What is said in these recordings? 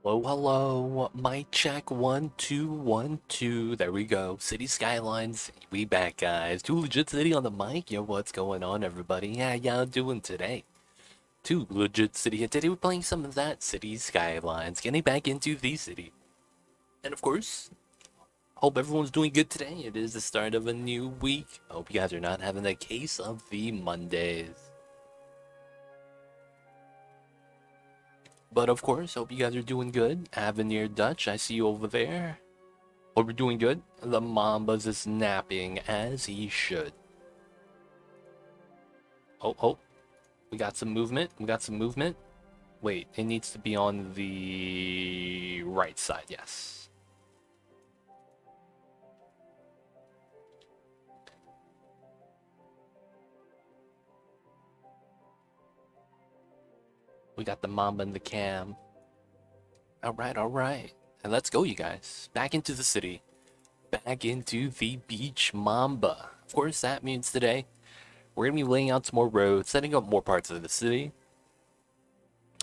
Hello, hello. Mic check 1 2 1 2. There we go. City Skylines. We back, guys. Too Legit City on the mic. Yo, what's going on, everybody? How y'all doing today? Too Legit City. And today we're playing some of that City Skylines. Getting back into the city. And of course, hope everyone's doing good today. It is the start of a new week. Hope you guys are not having a case of the Mondays. But of course, hope you guys are doing good. Avenir Dutch, I see you over there. Hope you're doing good. The Mamba's is napping as he should. Oh, we got some movement. Wait, it needs to be on the right side, yes. We got the Mamba and the cam. Alright. And let's go, you guys. Back into the city. Back into the beach Mamba. Of course, that means today we're going to be laying out some more roads, setting up more parts of the city.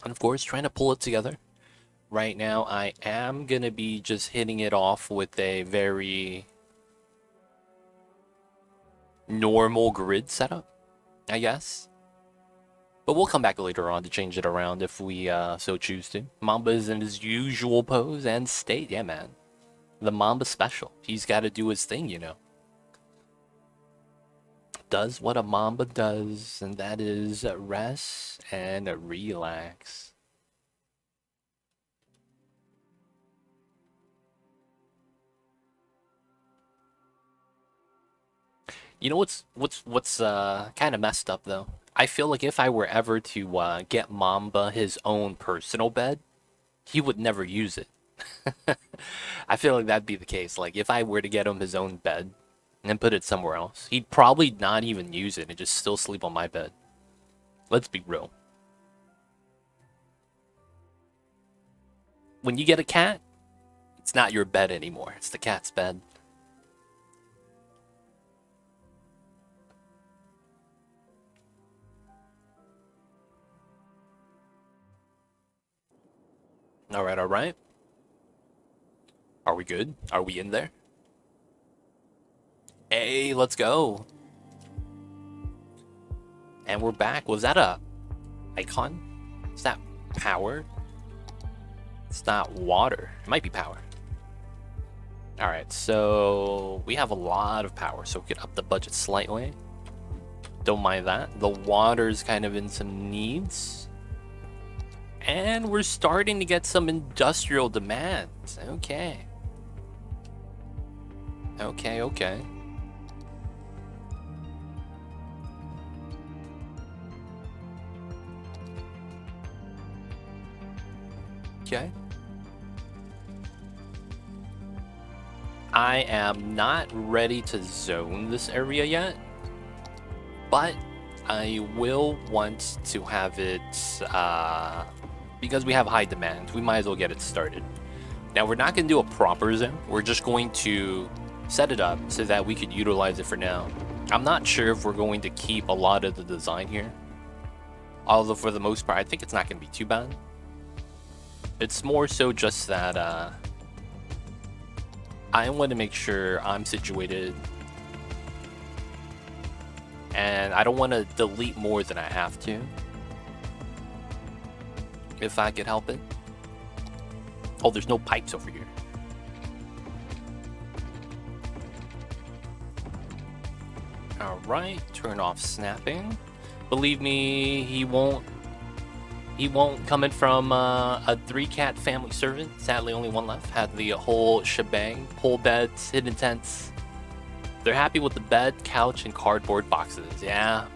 And of course, trying to pull it together. Right now, I am going to be just hitting it off with a very normal grid setup, I guess. But we'll come back later on to change it around if we so choose to. Mamba is in his usual pose and state. Yeah, man. The Mamba special. He's got to do his thing, you know. Does what a Mamba does, and that is rest and relax. You know what's kind of messed up though? I feel like if I were ever to get Mamba his own personal bed, he would never use it. I feel like that'd be the case. Like if I were to get him his own bed and put it somewhere else, he'd probably not even use it and just still sleep on my bed. Let's be real. When you get a cat, it's not your bed anymore. It's the cat's bed. All right. Are we good? Are we in there? Hey, let's go. And we're back. Was that a icon? Is that power? It's not water. It might be power. Alright, so we have a lot of power, so we could up the budget slightly. Don't mind that. The water's kind of in some needs. And we're starting to get some industrial demands. Okay. Okay. Okay. I am not ready to zone this area yet, but I will want to have it, because we have high demand, we might as well get it started. Now, we're not going to do a proper zone. We're just going to set it up so that we could utilize it for now. I'm not sure if we're going to keep a lot of the design here. Although, for the most part, I think it's not going to be too bad. It's more so just that I want to make sure I'm situated. And I don't want to delete more than I have to. If I could help it. Oh, there's no pipes over here. Alright, turn off snapping. Believe me, he won't come in from a 3-cat family servant. Sadly, only one left. Had the whole shebang. Pole beds, hidden tents. They're happy with the bed, couch, and cardboard boxes. Yeah.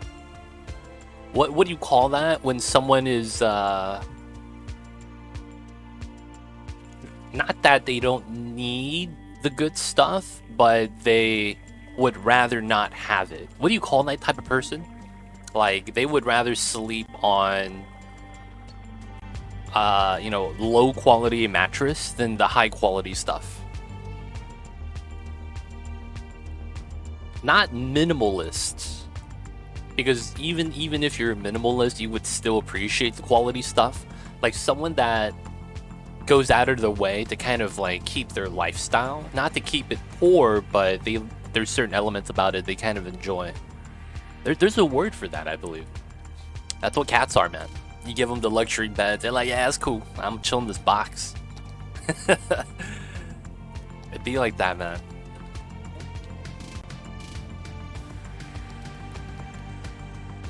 What do you call that when someone is not that they don't need the good stuff, but they would rather not have it? What do you call that type of person? Like, they would rather sleep on low quality mattress than the high quality stuff. Not minimalists, because even if you're a minimalist, you would still appreciate the quality stuff. Like someone that goes out of their way to kind of like keep their lifestyle, not to keep it poor, but there's certain elements about it they kind of enjoy. There's a word for that, I believe. That's what cats are, man. You give them the luxury bed, they're like, yeah, it's cool. I'm chilling in this box. It'd be like that, man.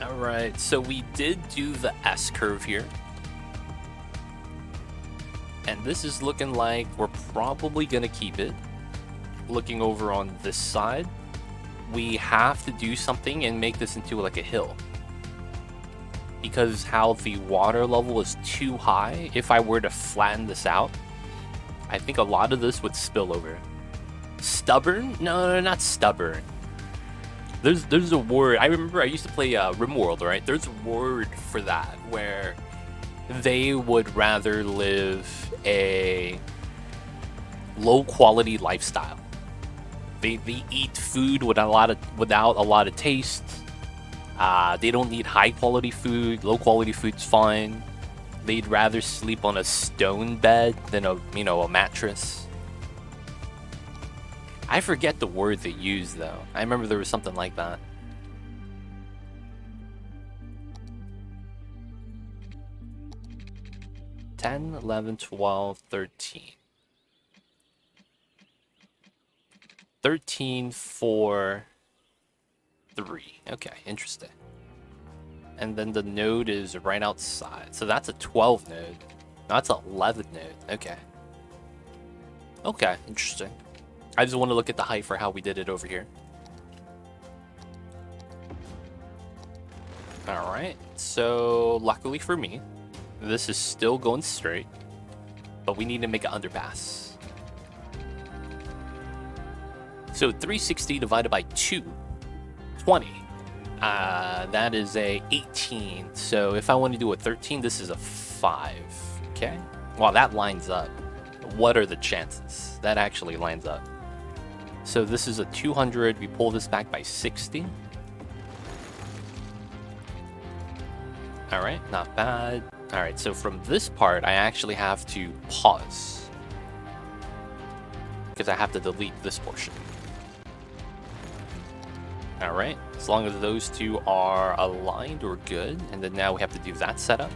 All right, so we did do the S curve here. And this is looking like we're probably gonna keep it. Looking over on this side, we have to do something and make this into like a hill. Because how the water level is too high, if I were to flatten this out, I think a lot of this would spill over. Stubborn? No, not stubborn. There's a word. I remember I used to play RimWorld, right? There's a word for that where they would rather live a low quality lifestyle. They eat food without a lot of taste. They don't need high quality food. Low quality food's fine. They'd rather sleep on a stone bed than a mattress. I forget the word they use though. I remember there was something like that. $10, $11, $12, $13. 13, 4, 3. Okay, interesting. And then the node is right outside. So that's a 12 node. No, that's an 11 node. Okay. Okay, interesting. I just want to look at the height for how we did it over here. Alright, so luckily for me, this is still going straight, but we need to make an underpass. So 360 divided by 2, 20. That is a 18. So if I want to do a 13, this is a 5. Okay. Wow, that lines up. What are the chances? That actually lines up. So this is a 200. We pull this back by 60. All right, not bad. All right, so from this part, I actually have to pause because I have to delete this portion. All right, as long as those two are aligned, we're good. And then now we have to do that setup.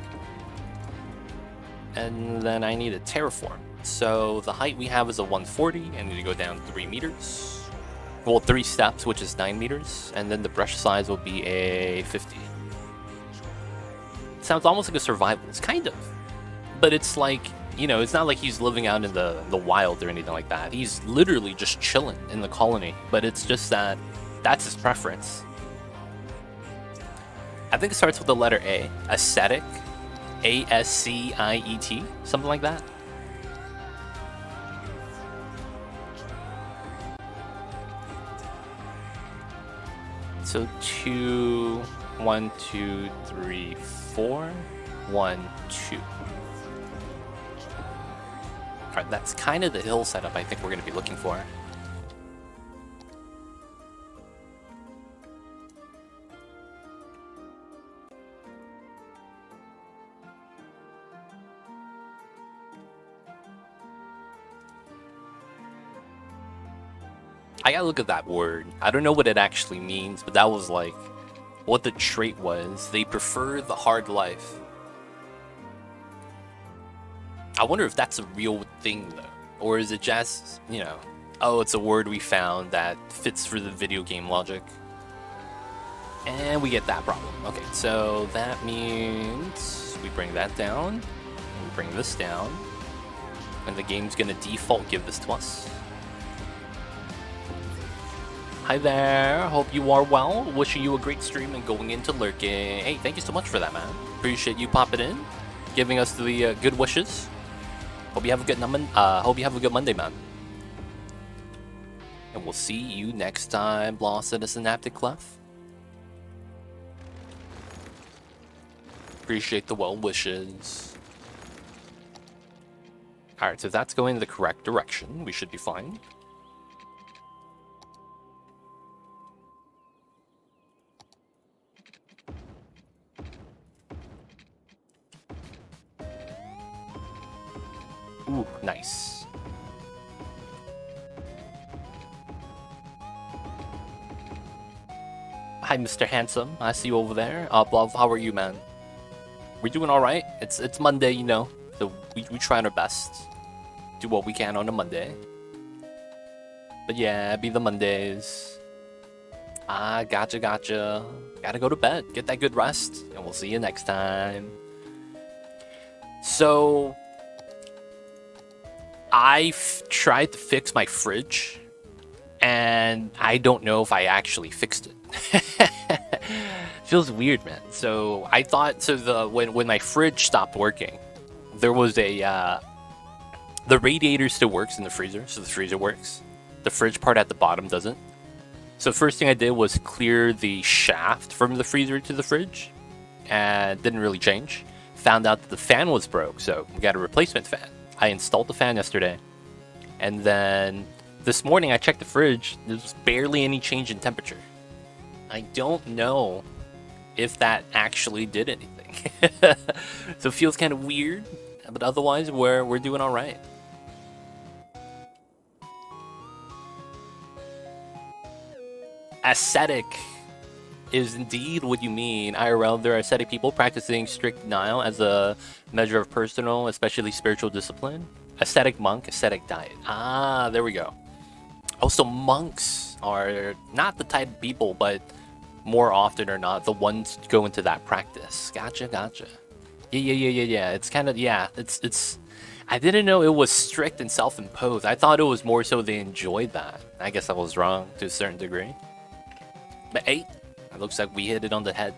And then I need a terraform. So the height we have is a 140. I need to go down 3 meters. Well, 3 steps, which is 9 meters. And then the brush size will be a 50. Sounds almost like a survivalist, kind of. But it's like, you know, it's not like he's living out in the wild or anything like that. He's literally just chilling in the colony. But it's just that that's his preference. I think it starts with the letter A. Ascetic. A-S-C-I-E-T. Something like that. So 2, 1, 2, 3, 4, 1, 2. Alright, that's kind of the hill setup I think we're going to be looking for. I gotta look at that word. I don't know what it actually means, but that was like what the trait was. They prefer the hard life. I wonder if that's a real thing though. Or is it just, you know, oh, it's a word we found that fits for the video game logic. And we get that problem. Okay, so that means we bring that down, and we bring this down, and the game's gonna default give this to us. Hi there, hope you are well. Wishing you a great stream and going into lurking. Hey, thank you so much for that, man. Appreciate you popping in, giving us the good wishes. Hope you have a good Monday, man. And we'll see you next time, lost in a synaptic cleft. Appreciate the well wishes. All right, so if that's going in the correct direction, we should be fine. Ooh, nice. Hi, Mr. Handsome. I see you over there. Love, how are you, man? We're doing all right. It's Monday, you know, so we trying our best. Do what we can on a Monday. But yeah, be the Mondays. Ah, gotcha. Gotta go to bed. Get that good rest, and we'll see you next time. So, I tried to fix my fridge, and I don't know if I actually fixed it. Feels weird, man. So I thought when my fridge stopped working, there was a the radiator still works in the freezer, so the freezer works. The fridge part at the bottom doesn't. So first thing I did was clear the shaft from the freezer to the fridge, and didn't really change. Found out that the fan was broke, so we got a replacement fan. I installed the fan yesterday, and then this morning I checked the fridge. There was barely any change in temperature. I don't know if that actually did anything. So it feels kind of weird, but otherwise we're doing all right. Ascetic is indeed what you mean. IRL, there are ascetic people practicing strict denial as a measure of personal, especially spiritual discipline. Ascetic monk, ascetic diet. Ah, there we go. Also, monks are not the type of people, but more often or not, the ones who go into that practice. Gotcha. Yeah. It's kind of, yeah, it's... I didn't know it was strict and self-imposed. I thought it was more so they enjoyed that. I guess I was wrong to a certain degree. But 8, it looks like we hit it on the head.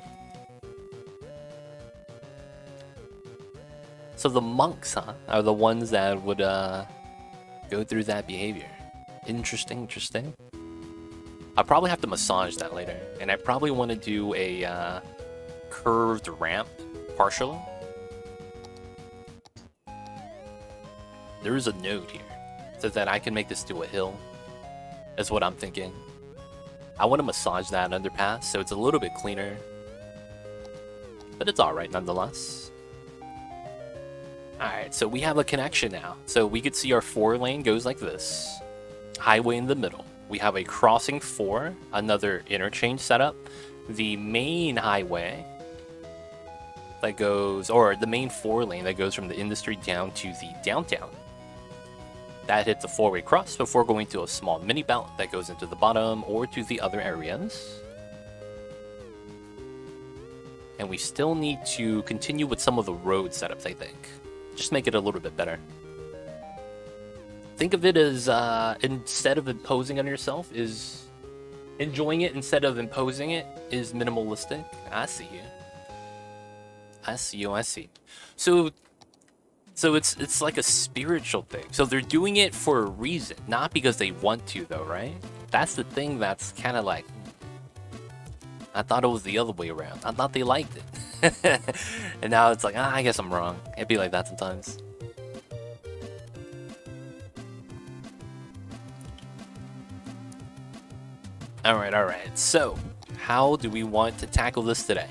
So the monks, huh, are the ones that would go through that behavior. Interesting. I'll probably have to massage that later, and I probably want to do a curved ramp partially. There is a note here. It says that I can make this to a hill. That's what I'm thinking. I want to massage that underpass so it's a little bit cleaner. But it's alright nonetheless. Alright, so we have a connection now. So we could see our 4-lane goes like this. Highway in the middle. We have a crossing 4, another interchange setup. The main highway that goes, or the main 4-lane that goes from the industry down to the downtown. That hits a 4-way cross before going to a small mini belt that goes into the bottom or to the other areas. And we still need to continue with some of the road setups, I think. Just make it a little bit better. Think of it as, instead of imposing on yourself, is enjoying it instead of imposing it is minimalistic. I see you. So it's like a spiritual thing. So they're doing it for a reason, not because they want to, though, right? That's the thing that's kind of like... I thought it was the other way around. I thought they liked it. And now it's like, I guess I'm wrong. It'd be like that sometimes. Alright. So, how do we want to tackle this today?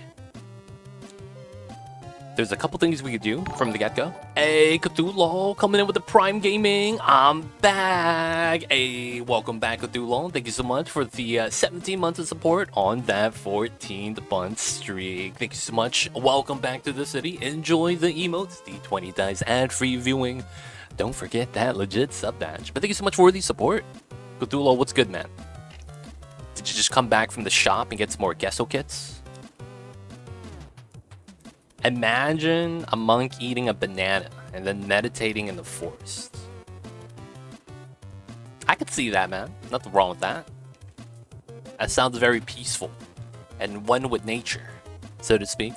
There's a couple things we could do from the get-go. Hey, Cthulhu, coming in with the Prime Gaming. I'm back. Hey, welcome back, Cthulhu. Thank you so much for the 17 months of support on that 14th month streak. Thank you so much. Welcome back to the city. Enjoy the emotes, the 20 times ad-free viewing. Don't forget that legit sub badge. But thank you so much for the support. Cthulhu, what's good, man? Did you just come back from the shop and get some more Gesso kits? Imagine a monk eating a banana and then meditating in the forest. I could see that, man. Nothing wrong with that. That sounds very peaceful and one with nature, so to speak.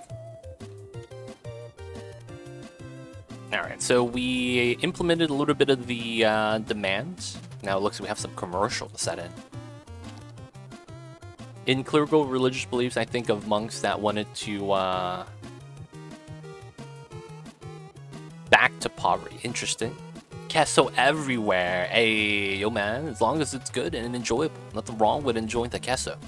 Alright, so we implemented a little bit of the demands. Now it looks like we have some commercial to set in. In clerical religious beliefs, I think of monks that wanted to back to poverty. Interesting. Queso everywhere. Hey, yo man, as long as it's good and enjoyable. Nothing wrong with enjoying the queso.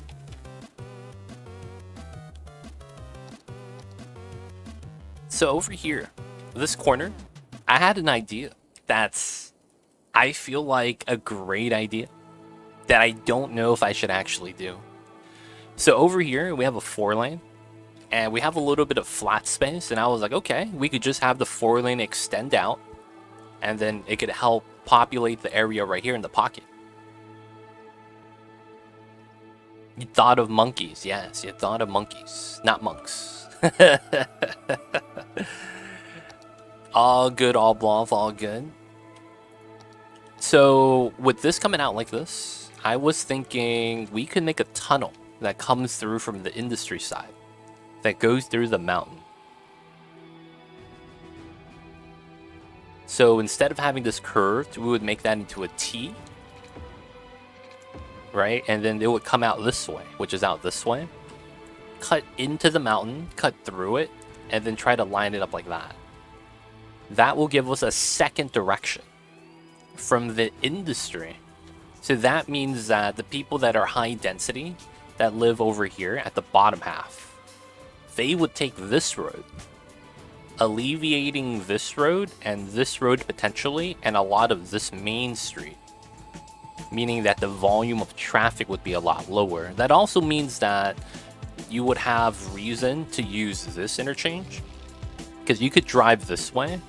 So over here, this corner, I had an idea that's, I feel like, a great idea that I don't know if I should actually do. So over here, we have a 4-lane, and we have a little bit of flat space, and I was like, okay, we could just have the 4-lane extend out, and then it could help populate the area right here in the pocket. You thought of monkeys. Yes, you thought of monkeys, not monks. All good, all bluff, all good. So with this coming out like this, I was thinking we could make a tunnel that comes through from the industry side that goes through the mountain. So instead of having this curved, we would make that into a T, right? And then it would come out this way, which is out this way, cut into the mountain, cut through it, and then try to line it up like that. That will give us a second direction from the industry. So that means that the people that are high density, that live over here at the bottom half, they would take this road, alleviating this road and this road potentially, and a lot of this main street, meaning that the volume of traffic would be a lot lower. That also means that you would have reason to use this interchange, because you could drive this way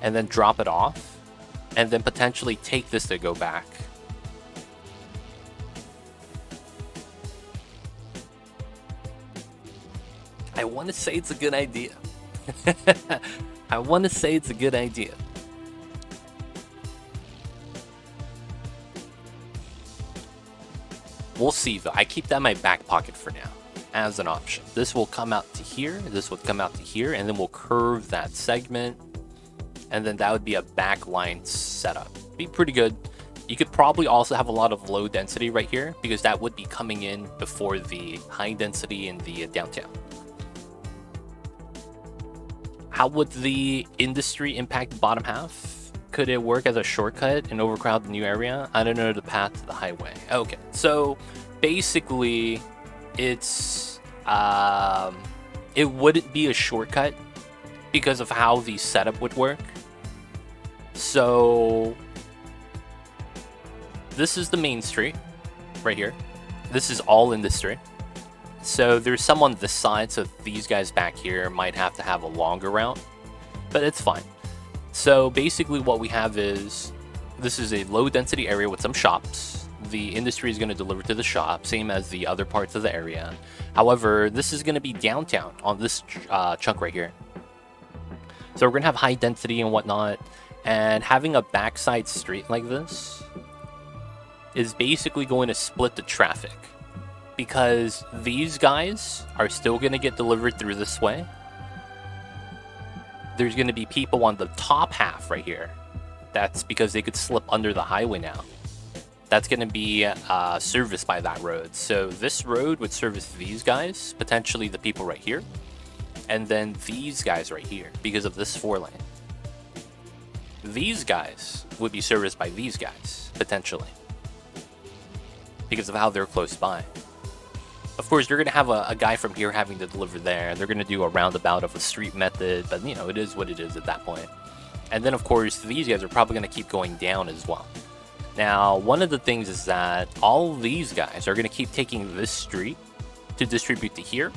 and then drop it off, and then potentially take this to go back. I want to say it's a good idea. I want to say it's a good idea. We'll see though. I keep that in my back pocket for now as an option. This will come out to here, this would come out to here, and then we'll curve that segment, and then that would be a backline setup. Be pretty good. You could probably also have a lot of low density right here, because that would be coming in before the high density in the downtown. How would the industry impact the bottom half? Could it work as a shortcut and overcrowd the new area? I don't know the path to the highway. Okay, so basically it's it wouldn't be a shortcut because of how the setup would work. So this is the main street right here. This is all industry. So there's some on this side, so these guys back here might have to have a longer route, but it's fine. So basically what we have is, this is a low density area with some shops. The industry is going to deliver to the shop, same as the other parts of the area. However, this is going to be downtown on this chunk right here. So we're going to have high density and whatnot, and having a backside street like this is basically going to split the traffic, because these guys are still going to get delivered through this way. There's going to be people on the top half right here. That's because they could slip under the highway now. That's going to be serviced by that road. So this road would service these guys, potentially the people right here, and then these guys right here because of this 4-lane. These guys would be serviced by these guys, potentially, because of how they're close by. Of course, you're going to have a guy from here having to deliver there. They're going to do a roundabout of a street method, but you know, it is what it is at that point. And then, of course, these guys are probably going to keep going down as well. Now, one of the things is that all these guys are going to keep taking this street to distribute to here,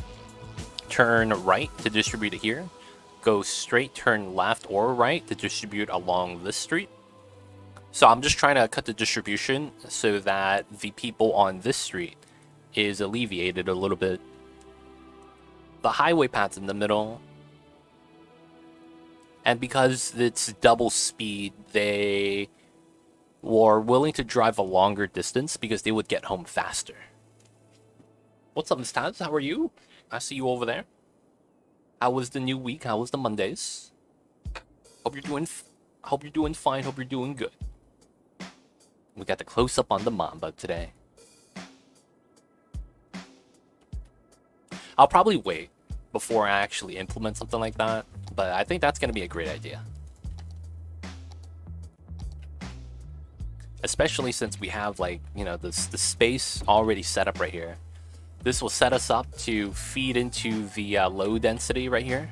turn right to distribute to here, go straight, turn left or right to distribute along this street. So I'm just trying to cut the distribution so that the people on this street is alleviated a little bit. The highway path's in the middle, and because it's double speed, they were willing to drive a longer distance because they would get home faster. What's up, Miss Taz? How are you? I see you over there. How was the new week? How was the Mondays? Hope you're doing fine. Hope you're doing good. We got the close up on the Mamba today. I'll probably wait before I actually implement something like that, but I think that's going to be a great idea. Especially since we have, like, you know, the space already set up right here. This will set us up to feed into the low density right here.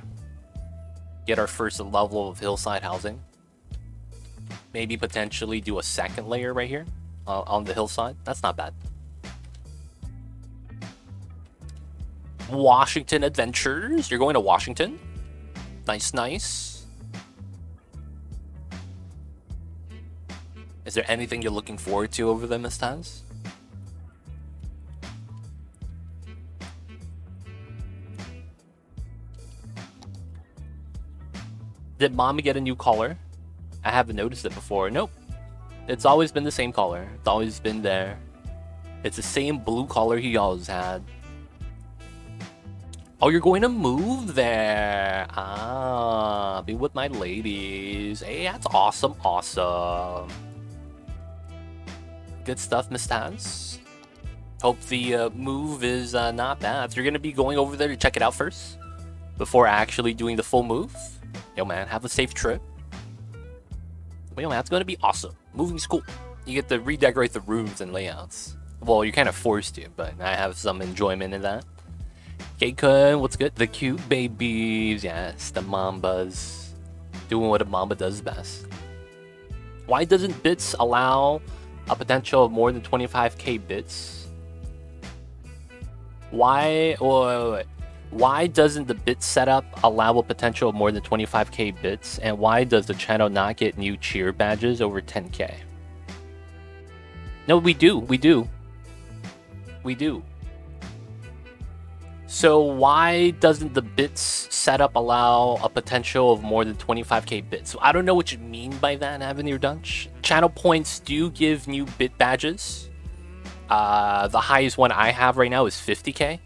Get our first level of hillside housing. Maybe potentially do a second layer right here on the hillside. That's not bad. Washington Adventures. You're going to Washington? Nice, nice. Is there anything you're looking forward to over there, Miss Taz? Did Mommy get a new collar? I haven't noticed it before. Nope. It's always been the same collar. It's always been there. It's the same blue collar he always had. Oh, you're going to move there. Ah, be with my ladies. Hey, that's awesome, awesome. Good stuff, Miss Taz. Hope the move is not bad. So you're going to be going over there to check it out first before actually doing the full move. Yo, man, have a safe trip. Yo, man, it's going to be awesome. Moving's cool. You get to redecorate the rooms and layouts. Well, you're kind of forced to, but I have some enjoyment in that. K-Kun, what's good? The cute babies. Yes, the Mambas. Doing what a Mamba does best. Why doesn't bits allow a potential of more than 25k bits? Why? Wait. Why doesn't the bit setup allow a potential of more than 25k bits? And why does the channel not get new cheer badges over 10k? No, we do. We do. We do. So why doesn't the bits setup allow a potential of more than 25k bits? I don't know what you mean by that, Avenir Dunch. Channel points do give new bit badges. The highest one I have right now is 50k,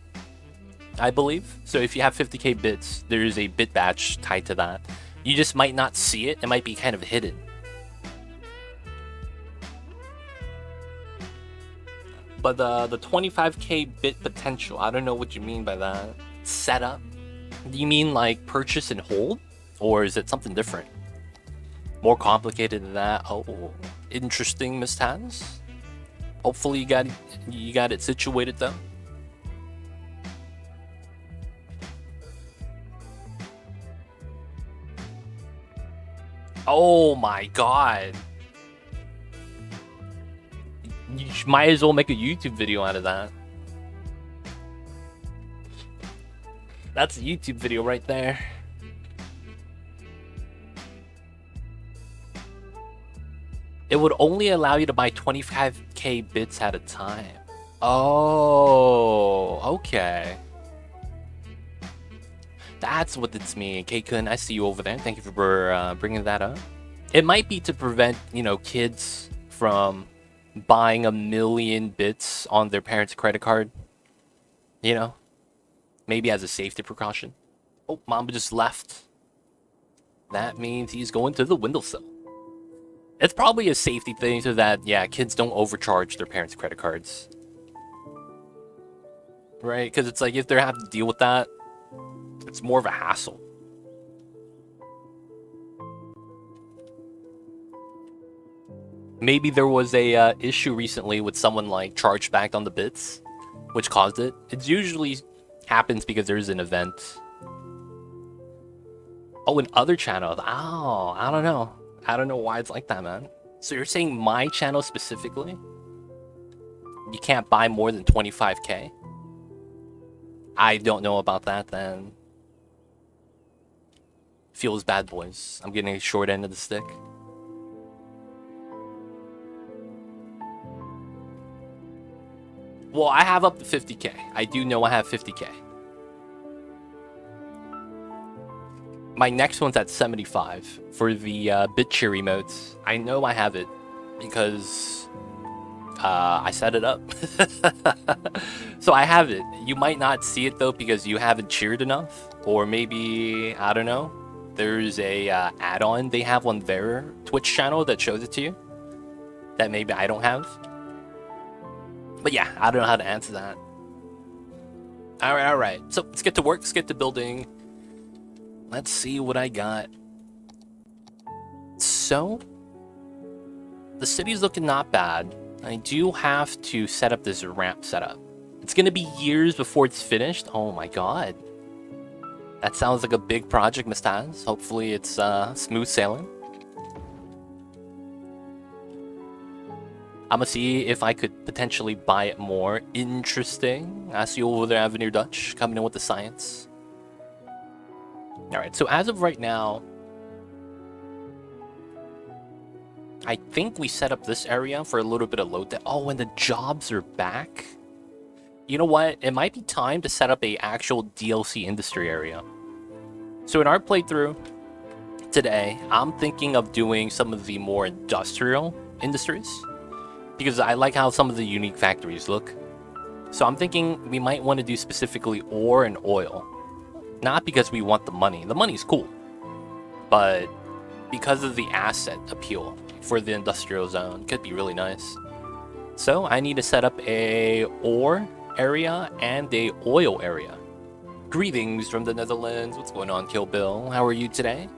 I believe. So if you have 50k bits, there is a bit badge tied to that. You just might not see it. It might be kind of hidden. But the 25k bit potential, I don't know what you mean by that. Setup? Do you mean like purchase and hold? Or is it something different? More complicated than that? Oh, interesting, Miss Tans. Hopefully you got it situated though. Oh my god. You might as well make a YouTube video out of that. That's a YouTube video right there. It would only allow you to buy 25k bits at a time. Oh, okay. That's what it's mean. K-Kun, I see you over there. Thank you for bringing that up. It might be to prevent, kids from buying 1 million bits on their parents' credit card. Maybe as a safety precaution. Oh, Mamba just left. That means he's going to the windowsill. It's probably a safety thing so that, yeah, kids don't overcharge their parents' credit cards. Right? Because it's like if they have to deal with that, it's more of a hassle. Maybe there was a issue recently with someone like charged back on the bits, which caused it. It usually happens because there's an event. Oh, in other channels. Oh, I don't know. I don't know why it's like that, man. So you're saying my channel specifically? You can't buy more than 25k? I don't know about that then. Feels bad, boys. I'm getting a short end of the stick. Well, I have up to 50k. I do know I have 50k. My next one's at 75 for the bit cheer emotes. I know I have it because I set it up. So I have it. You might not see it though because you haven't cheered enough, or maybe I don't know. There's a add-on they have on their Twitch channel that shows it to you that maybe I don't have. But yeah, I don't know how to answer that. All right. So let's get to work. Let's get to building. Let's see what I got. So the city's looking not bad. I do have to set up this ramp setup. It's gonna be years before it's finished. Oh my god. That sounds like a big project, Miss Taz. Hopefully it's smooth sailing. I'm gonna see if I could potentially buy it more. Interesting. I see you over there, Avenue Dutch, coming in with the science. Alright, so as of right now, I think we set up this area for a little bit of load. Oh, and the jobs are back. You know what? It might be time to set up a actual DLC industry area. So in our playthrough today, I'm thinking of doing some of the more industrial industries, because I like how some of the unique factories look. So I'm thinking we might want to do specifically ore and oil. Not because we want the money. The money's cool. But because of the asset appeal for the industrial zone. Could be really nice. So I need to set up a ore area and a oil area. Greetings from the Netherlands. What's going on, Kill Bill? How are you today?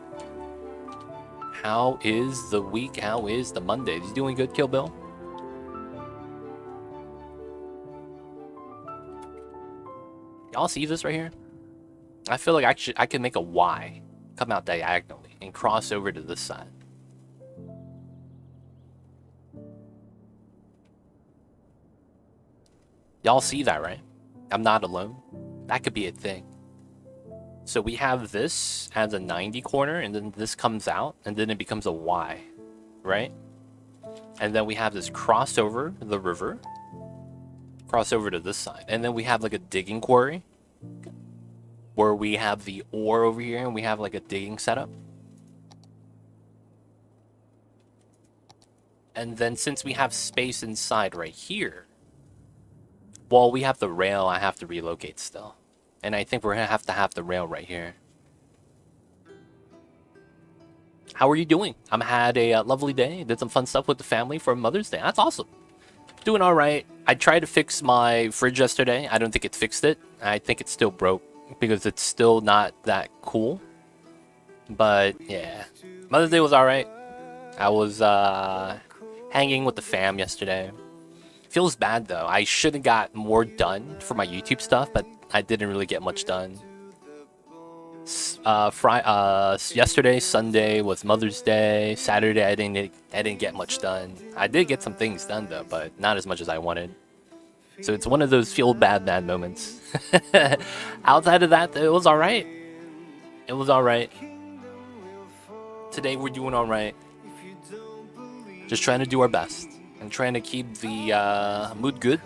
How is the week? How is the Monday? You doing good, Kill Bill? Y'all see this right here? I feel like I could make a Y, come out diagonally, and cross over to this side. Y'all see that, right? I'm not alone. That could be a thing. So we have this as a 90 corner, and then this comes out, and then it becomes a Y, right? And then we have this crossover the river, crossover to this side, and then we have like a digging quarry, where we have the ore over here, and we have like a digging setup. And then since we have space inside right here, well, we have the rail I have to relocate still. And I think we're gonna have to have the rail right here. How are you doing? I had a lovely day. Did some fun stuff with the family for Mother's Day. That's awesome. Doing all right. I tried to fix my fridge yesterday. I don't think it fixed it. I think it's still broke because it's still not that cool. But yeah, Mother's Day was all right. I was hanging with the fam yesterday. Feels bad though. I should have got more done for my YouTube stuff, but I didn't really get much done. Yesterday, Sunday was Mother's Day. Saturday, I didn't get much done. I did get some things done though, but not as much as I wanted. So it's one of those feel bad moments. Outside of that, it was all right. It was all right. Today we're doing all right. Just trying to do our best and trying to keep the mood good.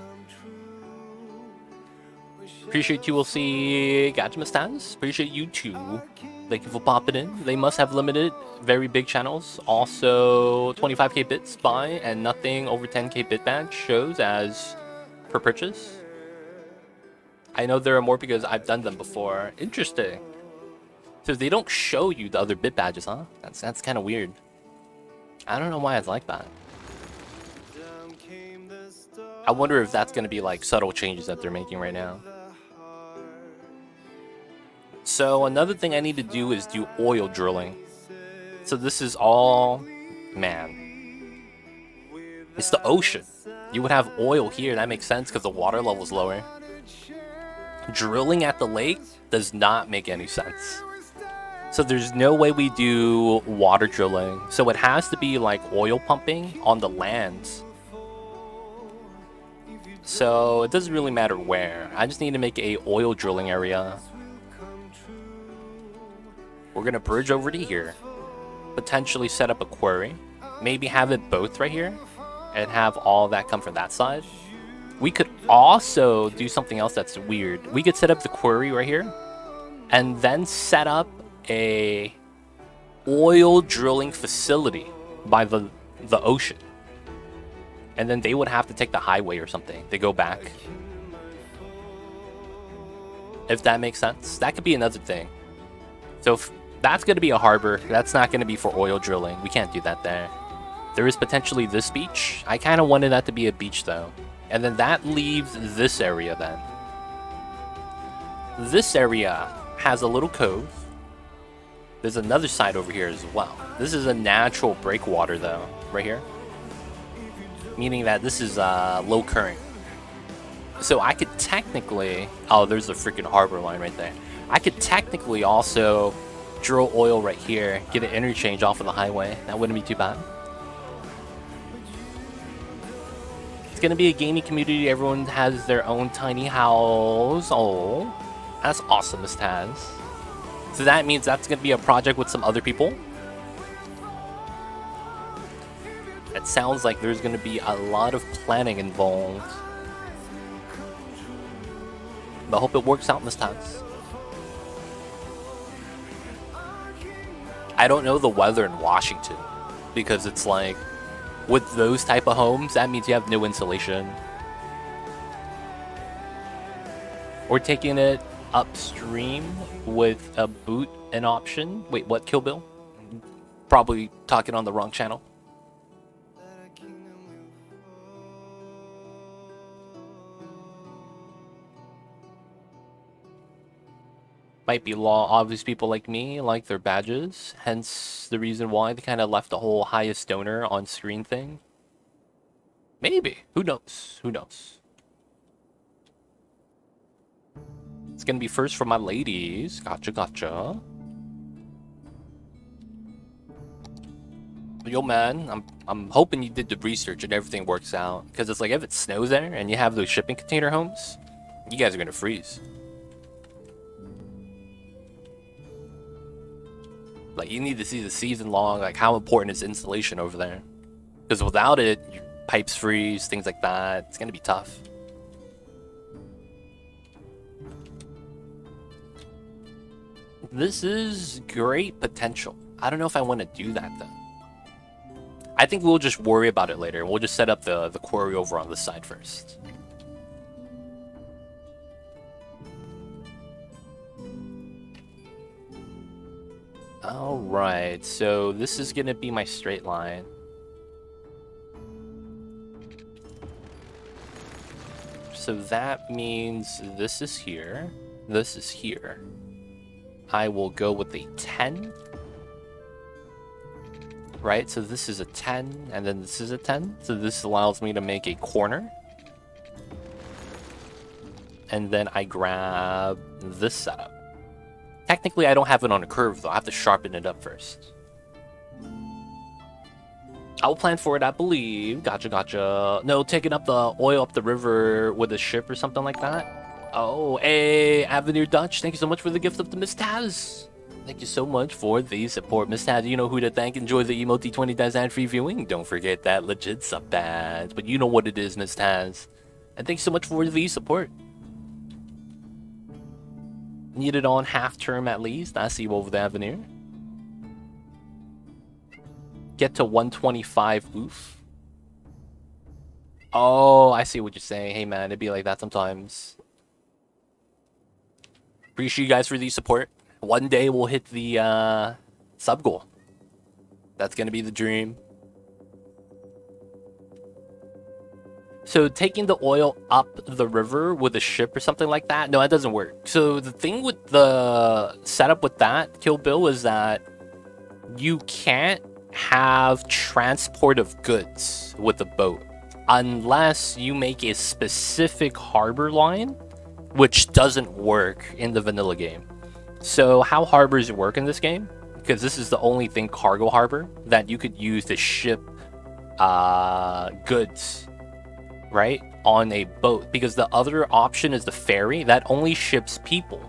Appreciate you, we'll see. Gotcha, Mustaz. Appreciate you too. Thank you for popping in. They must have limited, very big channels. Also, 25k bits buy and nothing over 10k bit badge shows as per purchase. I know there are more because I've done them before. Interesting. So they don't show you the other bit badges, huh? That's kind of weird. I don't know why it's like that. I wonder if that's going to be like subtle changes that they're making right now. So another thing I need to do is do oil drilling. So this is all, man, it's the ocean. You would have oil here. That makes sense because the water level is lower. Drilling at the lake does not make any sense. So there's no way we do water drilling. So it has to be like oil pumping on the land. So it doesn't really matter where. I just need to make a oil drilling area. We're gonna bridge over to here. Potentially set up a quarry. Maybe have it both right here. And have all that come from that side. We could also do something else that's weird. We could set up the quarry right here. And then set up a oil drilling facility by the ocean. And then they would have to take the highway or something. They go back. If that makes sense. That could be another thing. So if that's going to be a harbor. That's not going to be for oil drilling. We can't do that there. There is potentially this beach. I kind of wanted that to be a beach though. And then that leaves this area then. This area has a little cove. There's another side over here as well. This is a natural breakwater though, right here. Meaning that this is low current. So I could technically, oh, there's a freaking harbor line right there. I could technically also drill oil right here, get an interchange off of the highway. That wouldn't be too bad. It's gonna be a gaming community. Everyone has their own tiny house. Oh, that's awesome, Miss Taz. So that means that's gonna be a project with some other people. It sounds like there's gonna be a lot of planning involved. But I hope it works out, Miss Taz. I don't know the weather in Washington, because it's like, with those type of homes, that means you have no insulation. We're taking it upstream with a boot an option. Wait, what, Kill Bill? Probably talking on the wrong channel. Might be law. Obvious people like me like their badges, hence the reason why they kind of left the whole highest donor on screen thing. Maybe. Who knows? Who knows? It's gonna be first for my ladies. Gotcha, gotcha. Yo, man, I'm hoping you did the research and everything works out, because it's like if it snows there and you have those shipping container homes, you guys are gonna freeze. Like, you need to see the season long, like how important is insulation over there, because without it, your pipes freeze, things like that. It's gonna be tough. This is great potential. I don't know if I want to do that though. I think we'll just worry about it later. We'll just set up the quarry over on this side first. Alright, so this is gonna be my straight line. So that means this is here, this is here. I will go with a 10. Right, so this is a 10, and then this is a 10. So this allows me to make a corner. And then I grab this setup. Technically, I don't have it on a curve, though. I have to sharpen it up first. I'll plan for it, I believe. Gotcha, gotcha. No, taking up the oil up the river with a ship or something like that. Oh, hey, Avenue Dutch. Thank you so much for the gift of the Miss Taz. Thank you so much for the support, Miss Taz. You know who to thank. Enjoy the Emo T20 Design free viewing. Don't forget that legit sub badge. But you know what it is, Miss Taz. And thank you so much for the support. Need it on half term at least. I see you over the avenue. Get to 125 oof. Oh, I see what you're saying. Hey man, it'd be like that sometimes. Appreciate you guys for the support. One day we'll hit the sub goal. That's gonna be the dream. So taking the oil up the river with a ship or something like that, no, that doesn't work. So the thing with the setup with that, Kill Bill, is that you can't have transport of goods with a boat unless you make a specific harbor line, which doesn't work in the vanilla game. So how harbors work in this game, because this is the only thing, cargo harbor, that you could use to ship goods, right, on a boat, because the other option is the ferry that only ships people.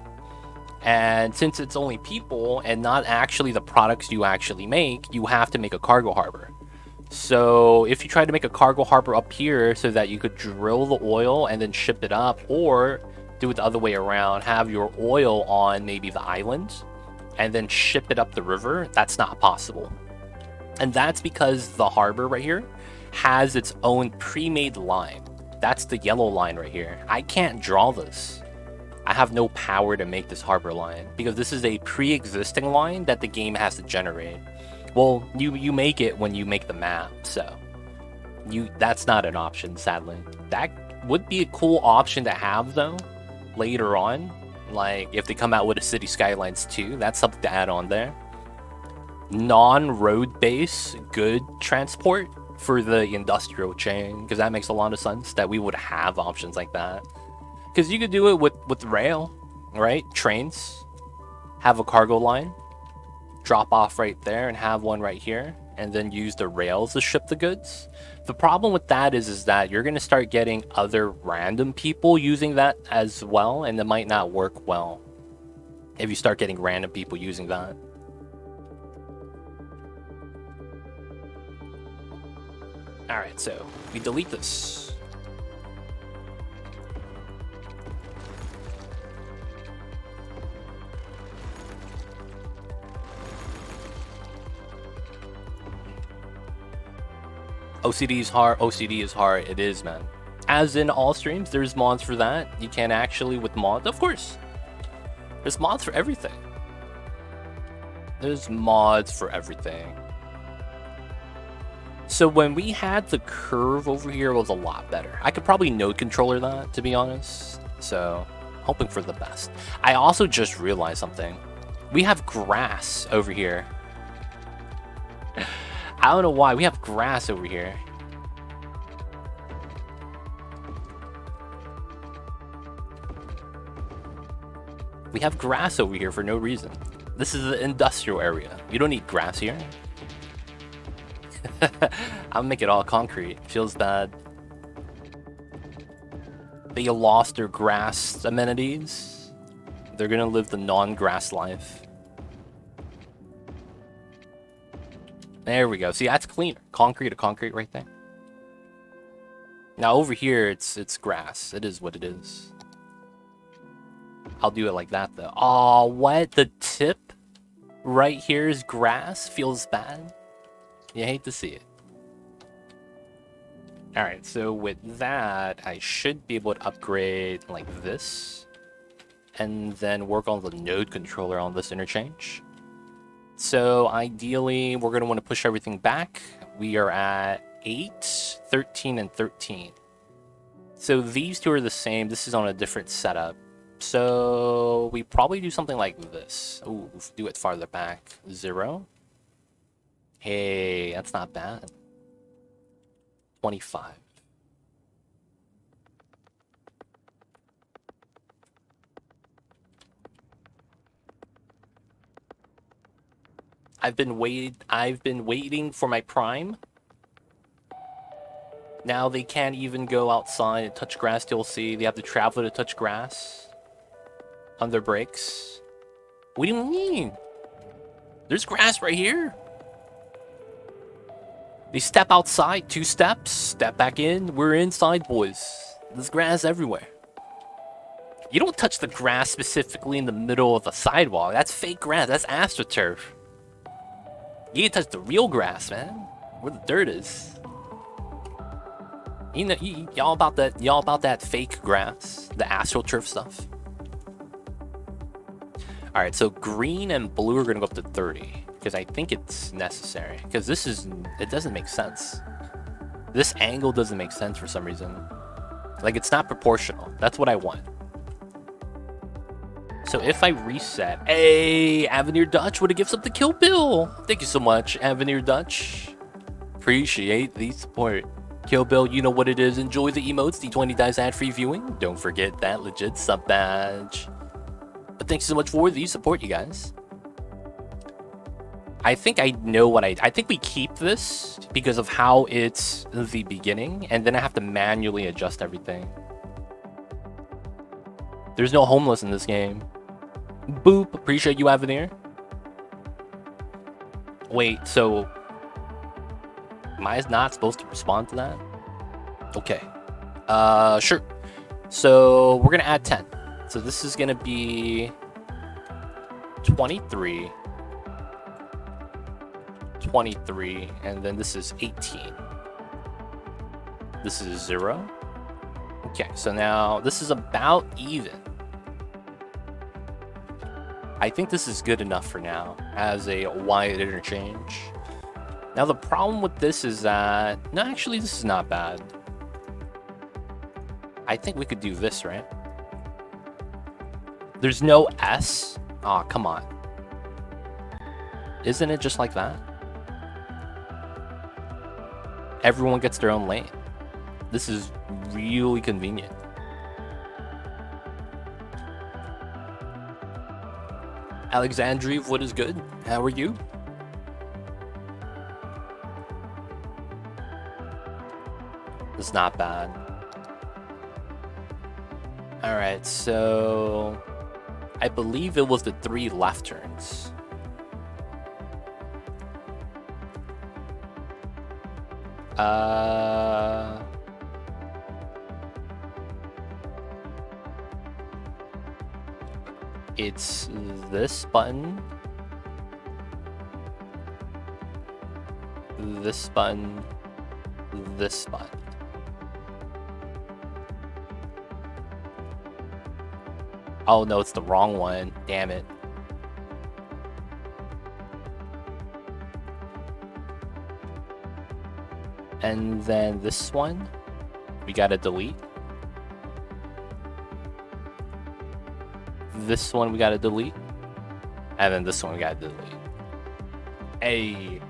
And since it's only people and not actually the products you actually make, you have to make a cargo harbor. So if you try to make a cargo harbor up here so that you could drill the oil and then ship it up, or do it the other way around, have your oil on maybe the island and then ship it up the river, that's not possible. And that's because the harbor right here has its own pre-made line. That's the yellow line right here. I can't draw this. I have no power to make this harbor line because this is a pre-existing line that the game has to generate. Well, you make it when you make the map, so that's not an option, sadly. That would be a cool option to have though later on, like if they come out with a City Skylines 2, that's something to add on there. Non-road base good transport for the industrial chain, because that makes a lot of sense that we would have options like that. Because you could do it with rail, right? Trains. have a cargo line, drop off right there, and have one right here, and then use the rails to ship the goods. The problem with that is that you're going to start getting other random people using that as well, and it might not work well if you start getting random people using that. Alright, so we delete this. OCD is hard. OCD is hard. It is, man. As in all streams, there's mods for that. You can actually, with mods, of course. There's mods for everything. There's mods for everything. So when we had the curve over here, it was a lot better. I could probably node controller that, to be honest. So, hoping for the best. I also just realized something. We have grass over here. I don't know why. We have grass over here. We have grass over here for no reason. This is the industrial area. You don't need grass here. I'll make it all concrete. Feels bad. They lost their grass amenities. They're gonna live the non-grass life. There we go. See, that's cleaner. Concrete to concrete right there. Now over here, it's grass. It is what it is. I'll do it like that though. Oh, what? The tip right here is grass? Feels bad. You hate to see it. Alright, so with that, I should be able to upgrade like this. And then work on the node controller on this interchange. So ideally, we're going to want to push everything back. We are at 8, 13, and 13. So these two are the same. This is on a different setup. So we probably do something like this. Ooh, do it farther back. 0. Hey, that's not bad. 25. I've been waiting for my prime. Now they can't even go outside and touch grass DLC. They have to travel to touch grass on their breaks. What do you mean? There's grass right here. They step outside 2 steps, step back in. We're inside, boys. There's grass everywhere. You don't touch the grass specifically in the middle of the sidewalk. That's fake grass. That's AstroTurf. You can touch the real grass, man. Where the dirt is. You know, y'all about that fake grass, the AstroTurf stuff. All right, so green and blue are gonna go up to 30 because I think it's necessary. Because it doesn't make sense. This angle doesn't make sense for some reason. Like it's not proportional. That's what I want. So if I reset, hey, Avenir Dutch would have given up the Kill Bill. Thank you so much, Avenir Dutch. Appreciate the support. Kill Bill, you know what it is. Enjoy the emotes. D20 dies ad-free viewing. Don't forget that legit sub badge. But thanks so much for the support, you guys. I think I know what I think we keep this because of how it's the beginning, and then I have to manually adjust everything. There's no homeless in this game. Boop. Appreciate you, Avenir. Wait, so am I not supposed to respond to that? Okay. Sure. So we're gonna add 10. So this is gonna be 23, 23, and then this is 18. This is 0. Okay, so now this is about even. I think this is good enough for now as a wide interchange. Now the problem with this is that, no, actually this is not bad. I think we could do this, right? There's no S? Aw, come on. Isn't it just like that? Everyone gets their own lane. This is really convenient. Alexandria, what is good? How are you? It's not bad. Alright, so I believe it was the 3 left turns. It's this button, this button, this button. Oh no, it's the wrong one. Damn it. And then this one, we gotta delete. This one we gotta delete. And then this one we gotta delete. Hey.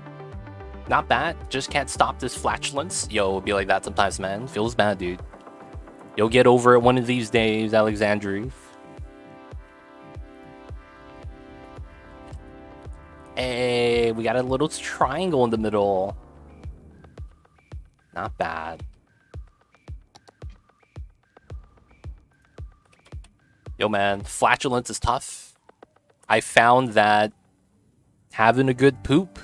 Not bad. Just can't stop this flatulence. Yo, it'll be like that sometimes, man. Feels bad, dude. You'll get over it one of these days, Alexandria. Hey, we got a little triangle in the middle. Not bad. Yo, man, flatulence is tough. I found that having a good poop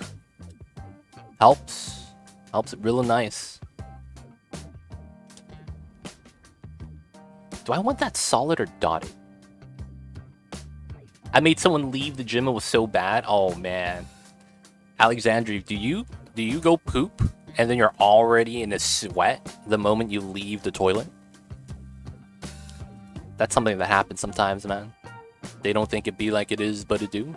helps. Helps it real nice. Do I want that solid or dotted? I made someone leave the gym. It was so bad. Oh man, Alexandria, do you go poop and then you're already in a sweat the moment you leave the toilet? That's something that happens sometimes, man. They don't think it be like it is, but it do.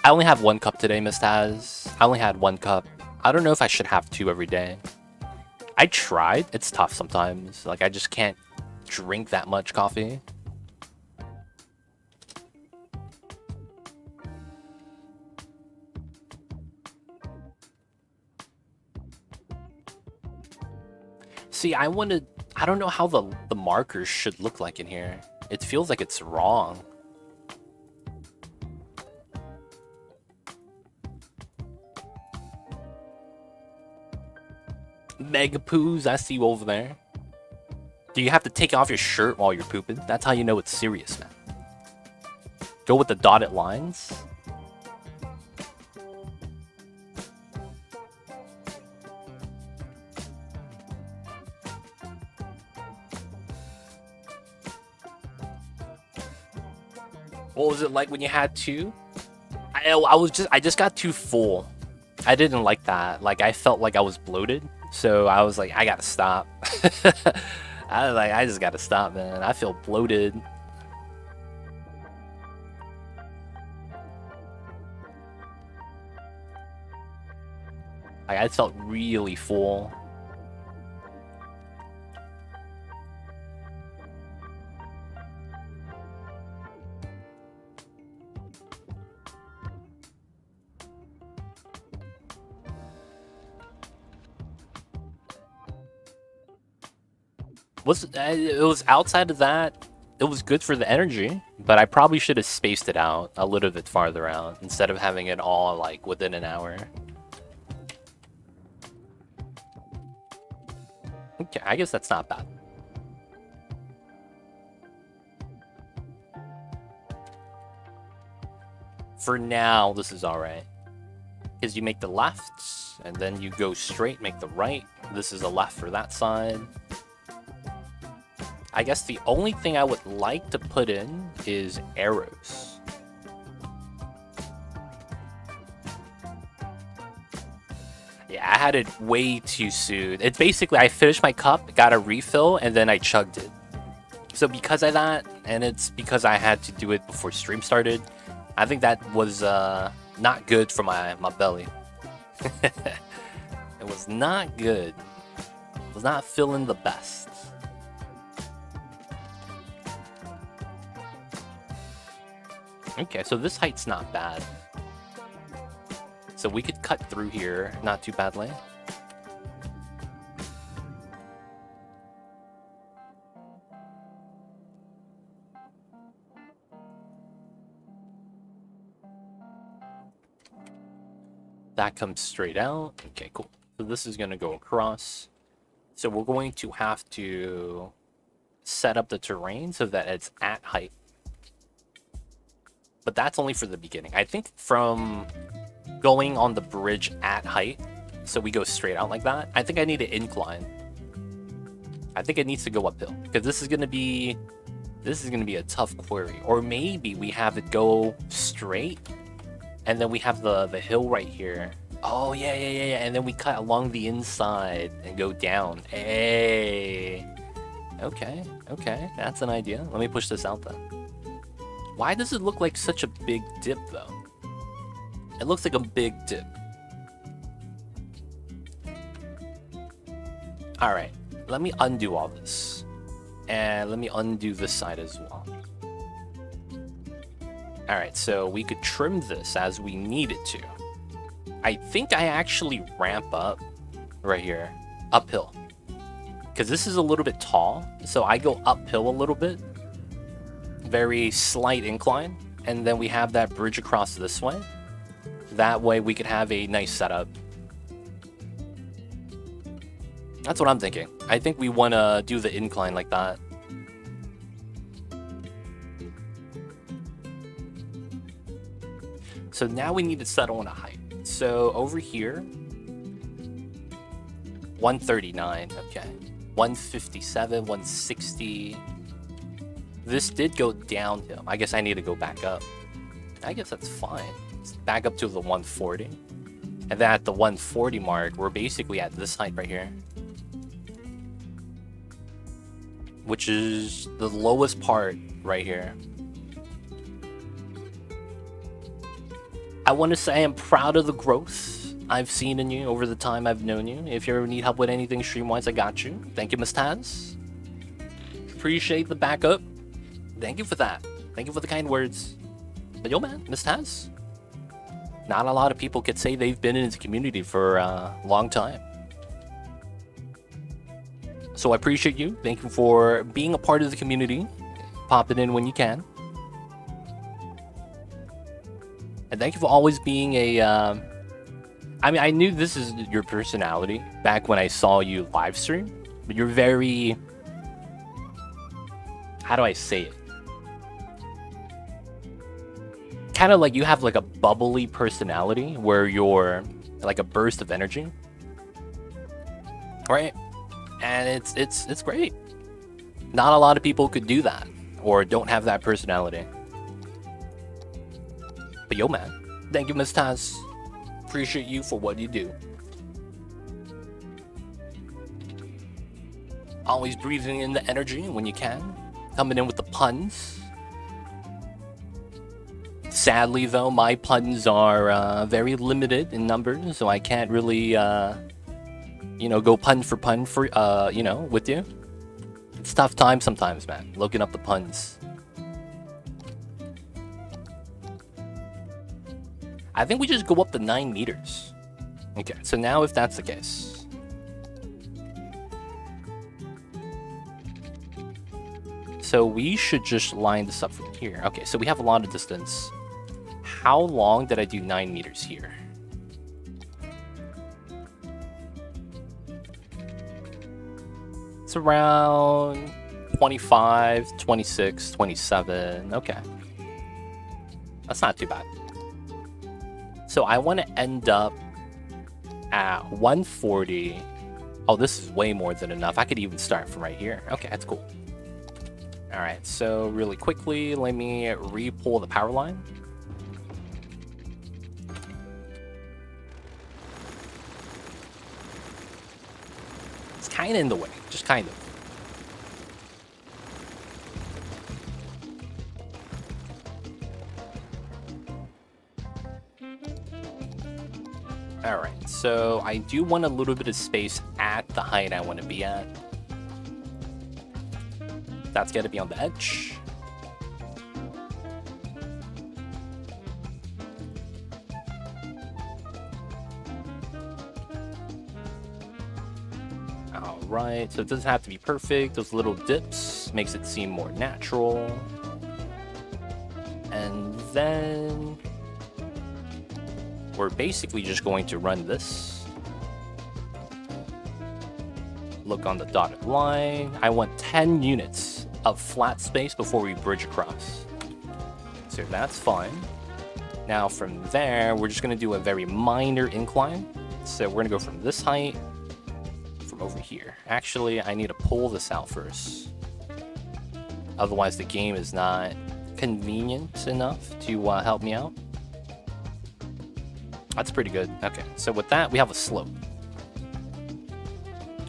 I only have 1 cup today, Miss Taz. I only had 1 cup. I don't know if I should have 2 every day. I tried. It's tough sometimes. Like, I just can't drink that much coffee. See, I don't know how the markers should look like in here. It feels like it's wrong. Mega poos, I see you over there. Do you have to take off your shirt while you're pooping? That's how you know it's serious, man. Go with the dotted lines. What was it like when you had 2? I just got too full. I didn't like that. Like, I felt like I was bloated. So I was like, I gotta stop. I just gotta stop, man. I feel bloated. Like, I felt really full. It was outside of that. It was good for the energy, but I probably should have spaced it out a little bit farther out instead of having it all like within an hour. Okay, I guess that's not bad. For now, this is alright. Because you make the left, and then you go straight, make the right. This is a left for that side. I guess the only thing I would like to put in is arrows. Yeah, I had it way too soon. It's basically, I finished my cup, got a refill, and then I chugged it. So because of that, and it's because I had to do it before stream started, I think that was not good for my belly. It was not good. I was not feeling the best. Okay, so this height's not bad. So we could cut through here not too badly. That comes straight out. Okay, cool. So this is going to go across. So we're going to have to set up the terrain so that it's at height. But that's only for the beginning. I think from going on the bridge at height, so we go straight out like that, I think I need an incline. I think it needs to go uphill because this is going to be a tough quarry. Or maybe we have it go straight and then we have the hill right here. Oh, yeah. And then we cut along the inside and go down. Hey. Okay. That's an idea. Let me push this out then. Why does it look like such a big dip, though? It looks like a big dip. All right. Let me undo all this. And let me undo this side as well. All right, so we could trim this as we need it to. I think I actually ramp up right here, uphill. Because this is a little bit tall, so I go uphill a little bit. Very slight incline. And then we have that bridge across this way. That way we could have a nice setup. That's what I'm thinking. I think we want to do the incline like that. So now we need to settle on a height. So over here, 139, okay. 157, 160. This did go downhill. I guess I need to go back up. I guess that's fine. Let's back up to the 140. And then at the 140 mark, we're basically at this height right here. Which is the lowest part right here. I want to say I'm proud of the growth I've seen in you over the time I've known you. If you ever need help with anything stream-wise, I got you. Thank you, Miss Taz. Appreciate the backup. Thank you for that. Thank you for the kind words. But yo, man, Miss Taz. Not a lot of people could say they've been in the community for a long time. So I appreciate you. Thank you for being a part of the community. Popping in when you can. And thank you for always being a... I mean, I knew this is your personality back when I saw you live stream. But you're very... How do I say it? Kind of like you have like a bubbly personality where you're like a burst of energy. Right? And it's great. Not a lot of people could do that or don't have that personality. But yo, man, thank you, Miss Taz. Appreciate you for what you do. Always breathing in the energy when you can. Coming in with the puns. Sadly, though, my puns are very limited in numbers, so I can't really, you know, go pun for, you know, with you. It's tough time sometimes, man, looking up the puns. I think we just go up to 9 meters. Okay, so now if that's the case. So we should just line this up from here. Okay, so we have a lot of distance. How long did I do 9 meters here? It's around 25, 26, 27. Okay. That's not too bad. So I want to end up at 140. Oh, this is way more than enough. I could even start from right here. Okay, that's cool. All right, so really quickly, let me re-pull the power line. It's kind of in the way, just kind of. All right, so I do want a little bit of space at the height I want to be at. That's got to be on the edge. All right, so it doesn't have to be perfect. Those little dips makes it seem more natural. And then we're basically just going to run this. Look on the dotted line. I want 10 units of flat space before we bridge across. So that's fine. Now from there, we're just going to do a very minor incline. So we're going to go from this height, from over here. Actually, I need to pull this out first. Otherwise, the game is not convenient enough to help me out. That's pretty good. Okay, so with that, we have a slope.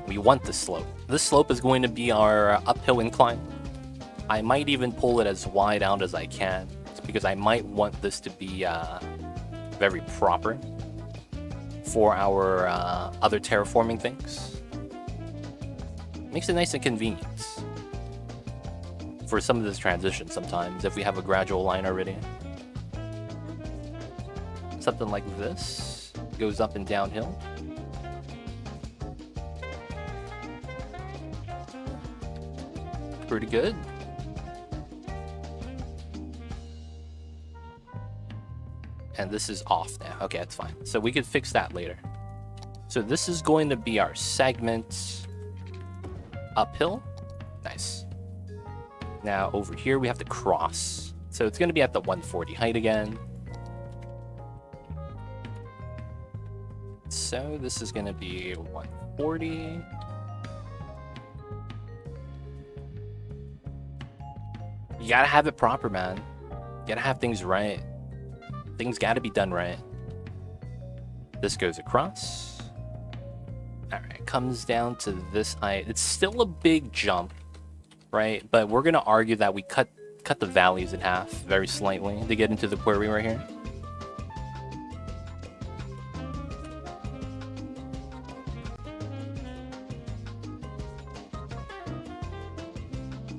We want this slope. This slope is going to be our uphill incline. I might even pull it as wide out as I can, because I might want this to be very proper for our other terraforming things. Makes it nice and convenient for some of this transition sometimes, if we have a gradual line already. Something like this goes up and downhill. Pretty good. And this is off now. Okay, that's fine. So we could fix that later. So this is going to be our segment uphill. Nice. Now over here we have to cross. So it's going to be at the 140 height again. So this is going to be 140. You gotta have it proper, man. You gotta have things right. Things gotta be done right. This goes across. Alright, comes down to this height. It's still a big jump, right? But we're gonna argue that we cut the valleys in half very slightly to get into the query right here.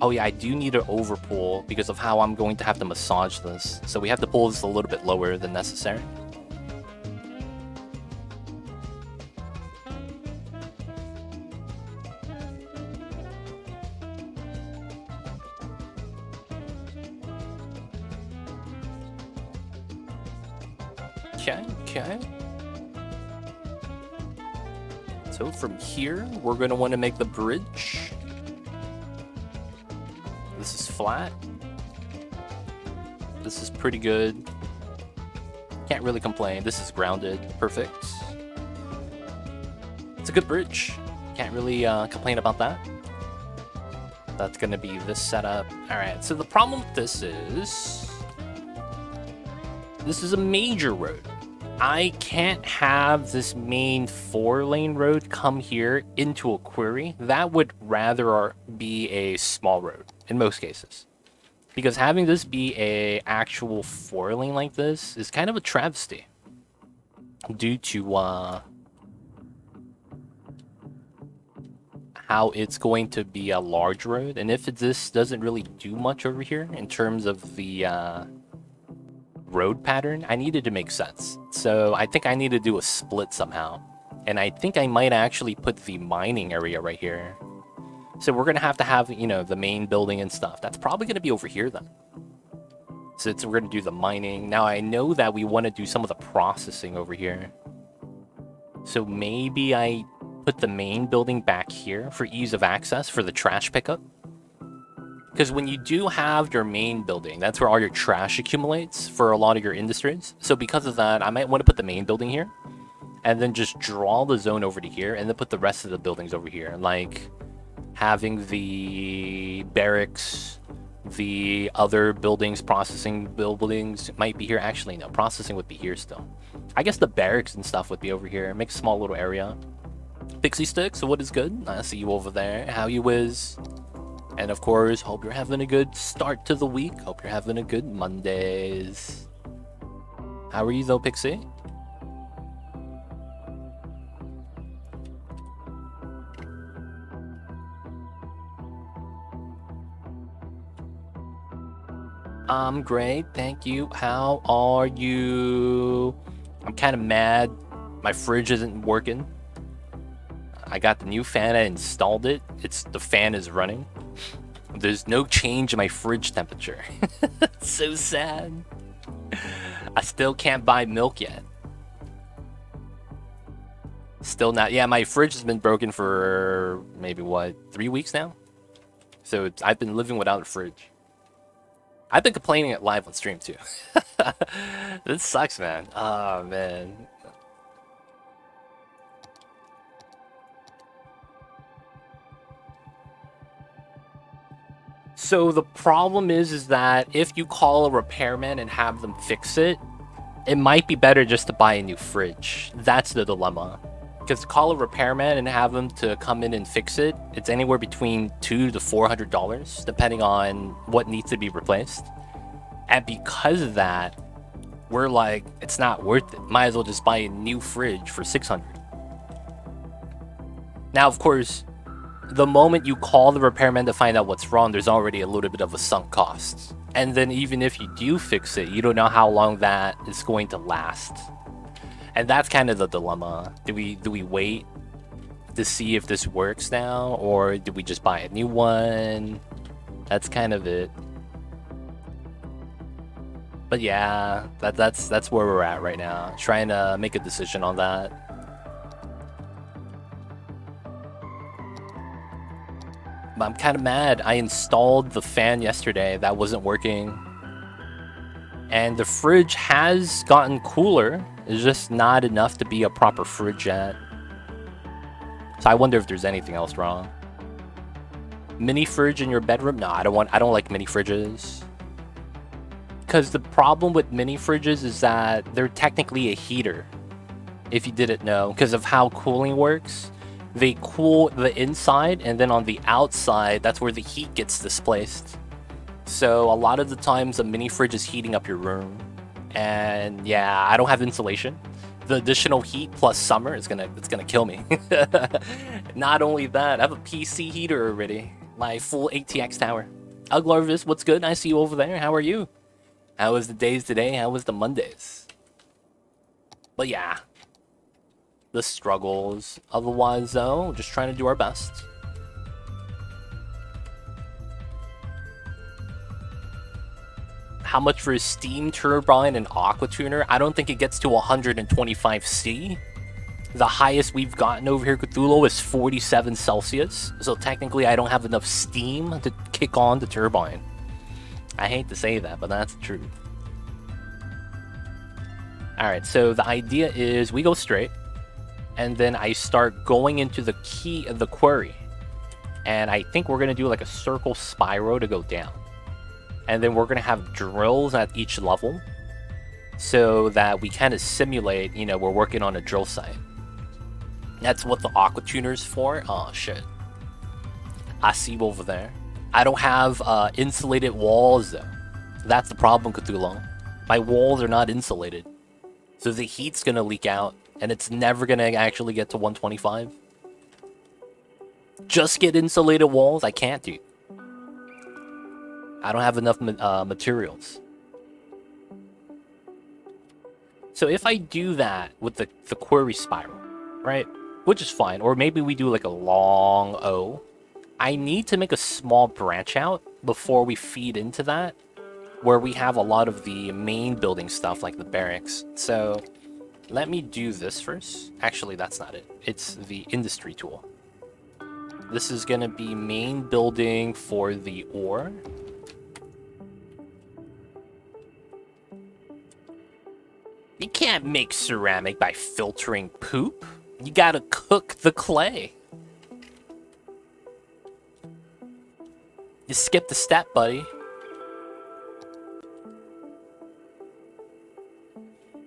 Oh yeah, I do need to overpull because of how I'm going to have to massage this. So we have to pull this a little bit lower than necessary. Okay. So from here, we're going to want to make the bridge. This is flat. This is pretty good. Can't really complain. This is grounded. Perfect. It's a good bridge. Can't really complain about that. That's going to be this setup. All right, so the problem with this is a major road. I can't have this main 4-lane road come here into a query. That would rather be a small road in most cases. Because having this be a actual 4-lane like this is kind of a travesty. Due to how it's going to be a large road. And if this doesn't really do much over here in terms of the road pattern, I needed to make sense. So I think I need to do a split somehow. And I think I might actually put the mining area right here. So we're going to have, you know, the main building and stuff. That's probably going to be over here then. So we're going to do the mining. Now I know that we want to do some of the processing over here. So maybe I put the main building back here for ease of access for the trash pickup. Because when you do have your main building, that's where all your trash accumulates for a lot of your industries. So because of that, I might want to put the main building here. And then just draw the zone over to here. And then put the rest of the buildings over here. Like having the barracks, the other buildings, processing buildings might be here. Actually, no, processing would be here still. I guess the barracks and stuff would be over here. Make a small little area. Pixie Sticks, what is good? I see you over there. How you is? And of course, hope you're having a good start to the week. Hope you're having a good Mondays. How are you though, Pixie? I'm great, thank you. How are you? I'm kind of mad. My fridge isn't working. I got the new fan, I installed it. The fan is running. There's no change in my fridge temperature. So sad. I still can't buy milk yet. Still not. Yeah, my fridge has been broken for maybe, what, 3 weeks now? So I've been living without a fridge. I've been complaining it live on stream too. This sucks, man. Oh, man. So the problem is that if you call a repairman and have them fix it, it might be better just to buy a new fridge. That's the dilemma. Because call a repairman and have them to come in and fix it, it's anywhere between $200 to $400, depending on what needs to be replaced. And because of that, we're like, it's not worth it. Might as well just buy a new fridge for $600. Now, of course, the moment you call the repairman to find out what's wrong, there's already a little bit of a sunk cost. And then even if you do fix it, you don't know how long that is going to last. And that's kind of the dilemma. Do we wait to see if this works now, or do we just buy a new one? That's kind of it. But yeah, that's where we're at right now. Trying to make a decision on that. But I'm kind of mad. I installed the fan yesterday. That wasn't working. And the fridge has gotten cooler. It's just not enough to be a proper fridge yet. So I wonder if there's anything else wrong. Mini fridge in your bedroom? No, I don't like mini fridges. Because the problem with mini fridges is that they're technically a heater. If you didn't know, because of how cooling works. They cool the inside, and then on the outside, that's where the heat gets displaced. So a lot of the times, a mini fridge is heating up your room. And yeah, I don't have insulation. The additional heat plus summer it's gonna kill me. Not only that, I have a PC heater already. My full ATX tower. Uglarvis, what's good? I see you over there. How are you? How was the days today? How was the Mondays? But yeah. The struggles. Otherwise, though, just trying to do our best. How much for a steam turbine and aqua tuner? I don't think it gets to 125C. The highest we've gotten over here, Cthulhu, is 47 Celsius. So technically, I don't have enough steam to kick on the turbine. I hate to say that, but that's the truth. Alright, so the idea is we go straight. And then I start going into the key of the quarry. And I think we're going to do like a circle spiral to go down. And then we're going to have drills at each level. So that we kind of simulate, you know, we're working on a drill site. That's what the aqua tuner's for. Oh, shit. I see you over there. I don't have insulated walls, though. That's the problem, Cthulhu. My walls are not insulated. So the heat's going to leak out. And it's never going to actually get to 125. Just get insulated walls? I can't, dude. I don't have enough materials. So if I do that with the quarry spiral, right? Which is fine. Or maybe we do like a long O. I need to make a small branch out before we feed into that. Where we have a lot of the main building stuff like the barracks. So let me do this first. Actually, that's not it. It's the industry tool. This is going to be main building for the ore. You can't make ceramic by filtering poop. You gotta cook the clay. You skipped a step, buddy.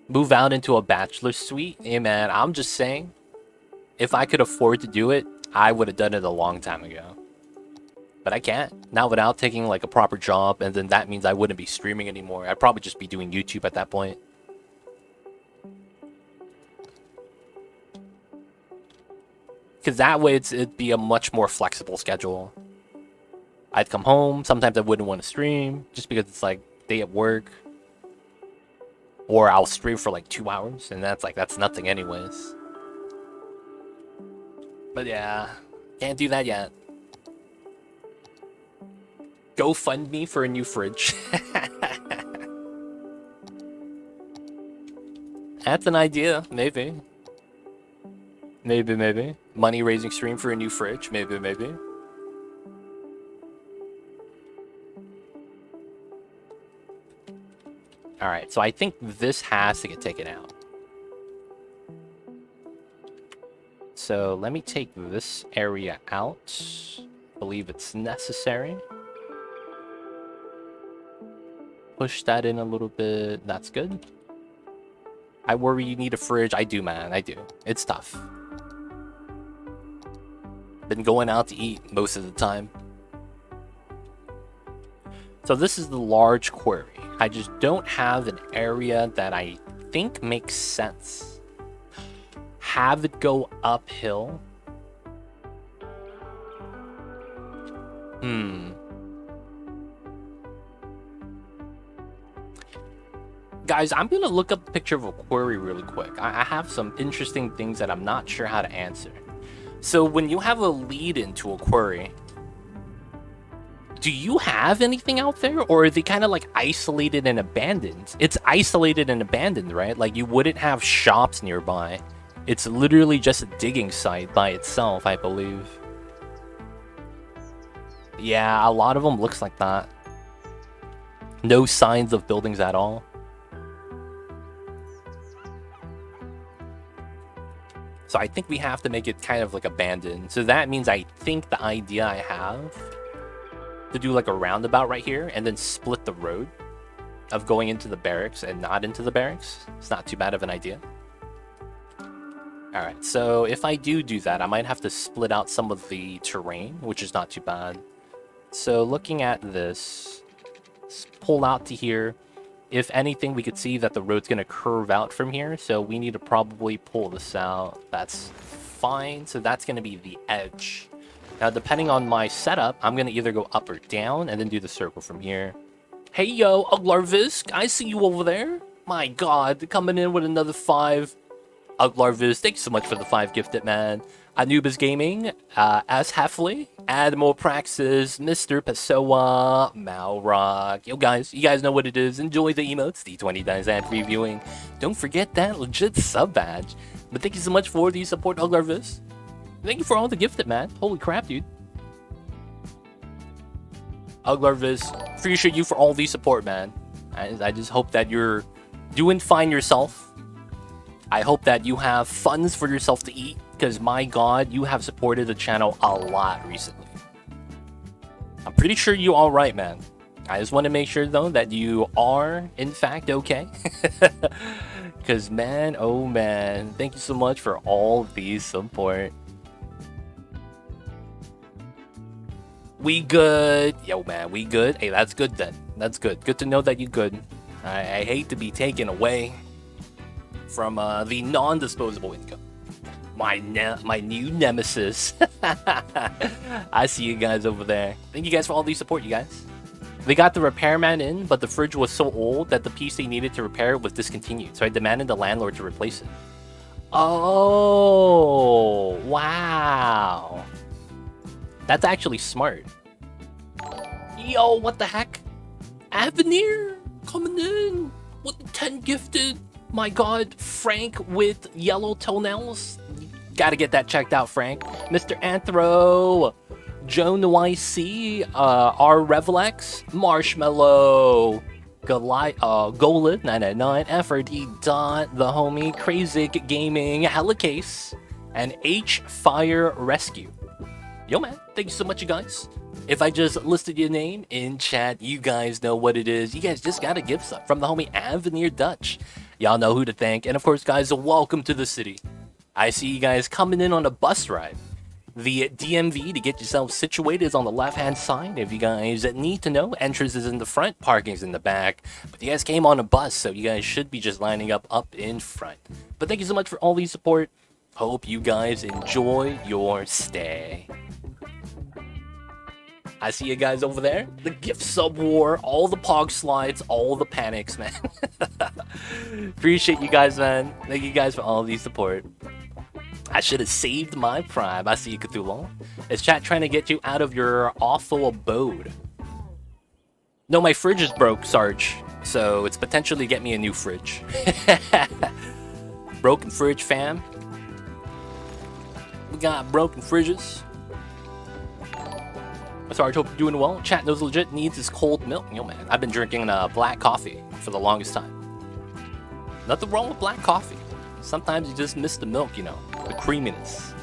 Move out into a bachelor suite? Hey man, I'm just saying, if I could afford to do it, I would have done it a long time ago. But I can't. Not without taking like a proper job, and then that means I wouldn't be streaming anymore. I'd probably just be doing YouTube at that point. Because that way it'd be a much more flexible schedule. I'd come home, sometimes I wouldn't want to stream, just because it's like day at work. Or I'll stream for like 2 hours, and that's nothing anyways. But yeah, can't do that yet. Go fund me for a new fridge. That's an idea, maybe. Maybe. Money raising stream for a new fridge, maybe. Alright, so I think this has to get taken out. So let me take this area out. I believe it's necessary. Push that in a little bit. That's good. I worry you need a fridge. I do, man. I do. It's tough. Been going out to eat most of the time. So this is the large quarry. I just don't have an area that I think makes sense. Have it go uphill. Guys, I'm gonna look up a picture of a quarry really quick. I have some interesting things that I'm not sure how to answer. So when you have a lead into a quarry, do you have anything out there, or are they kind of like isolated and abandoned? It's isolated and abandoned, right? Like you wouldn't have shops nearby. It's literally just a digging site by itself, I believe. Yeah, a lot of them looks like that. No signs of buildings at all. So I think we have to make it kind of like abandoned. So that means I think the idea I have to do like a roundabout right here and then split the road of going into the barracks and not into the barracks. It's not too bad of an idea. All right, so if I do that, I might have to split out some of the terrain, which is not too bad. So looking at this, let's pull out to here. If anything, we could see that the road's going to curve out from here, so we need to probably pull this out. That's fine, so that's going to be the edge. Now, depending on my setup, I'm going to either go up or down and then do the circle from here. Hey, yo, Uglarvisk, I see you over there. My god, coming in with another 5. Uglarvisk, thanks so much for the 5 gifted, man. Anubis Gaming, as Heffley, Admiral Praxis, Mr. Pessoa, Malrock. Yo, guys, you guys know what it is. Enjoy the emotes, the 20 times ad reviewing. Don't forget that legit sub badge. But thank you so much for the support, Uglarvisk. Thank you for all the gifted, man. Holy crap, dude. Uglarvisk, appreciate you for all the support, man. I just hope that you're doing fine yourself. I hope that you have funds for yourself to eat, because my god, you have supported the channel a lot recently. I'm pretty sure you're alright, man. I just want to make sure, though, that you are, in fact, okay. Because, man, oh man, thank you so much for all the support. We good. Yo, man, we good? Hey, that's good then. That's good. Good to know that you good. I hate to be taken away from the non-disposable income. My new nemesis. I see you guys over there. Thank you guys for all the support, you guys. They got the repairman in, but the fridge was so old that the piece they needed to repair it was discontinued, so I demanded the landlord to replace it. Oh, wow. That's actually smart. Yo, what the heck? Avenir coming in with the 10 gifted. My god, Frank with yellow toenails. Gotta get that checked out, Frank. Mr. Anthro, Joan YC, R Revlex, Marshmallow, Golid 999, FRD Dot, the homie, Crazy Gaming, Helicase, and H Fire Rescue. Yo, man, thank you so much, you guys. If I just listed your name in chat, you guys know what it is. You guys just got a gift sub from the homie Avenir Dutch. Y'all know who to thank. And of course, guys, welcome to the city. I see you guys coming in on a bus ride. The DMV to get yourself situated is on the left-hand side. If you guys need to know, entrance is in the front, parking's in the back. But you guys came on a bus, so you guys should be just lining up in front. But thank you so much for all the support. Hope you guys enjoy your stay. I see you guys over there. The gift sub war, all the pog slides, all the panics, man. Appreciate you guys, man. Thank you guys for all the support. I should have saved my prime. I see you, Cthulhu. Is chat trying to get you out of your awful abode? No, my fridge is broke, Sarge. So it's potentially get me a new fridge. Broken fridge, fam. We got broken fridges. Sarge, hope you're doing well. Chat knows legit needs his cold milk. Yo, man, I've been drinking black coffee for the longest time. Nothing wrong with black coffee. Sometimes you just miss the milk, you know, the creaminess.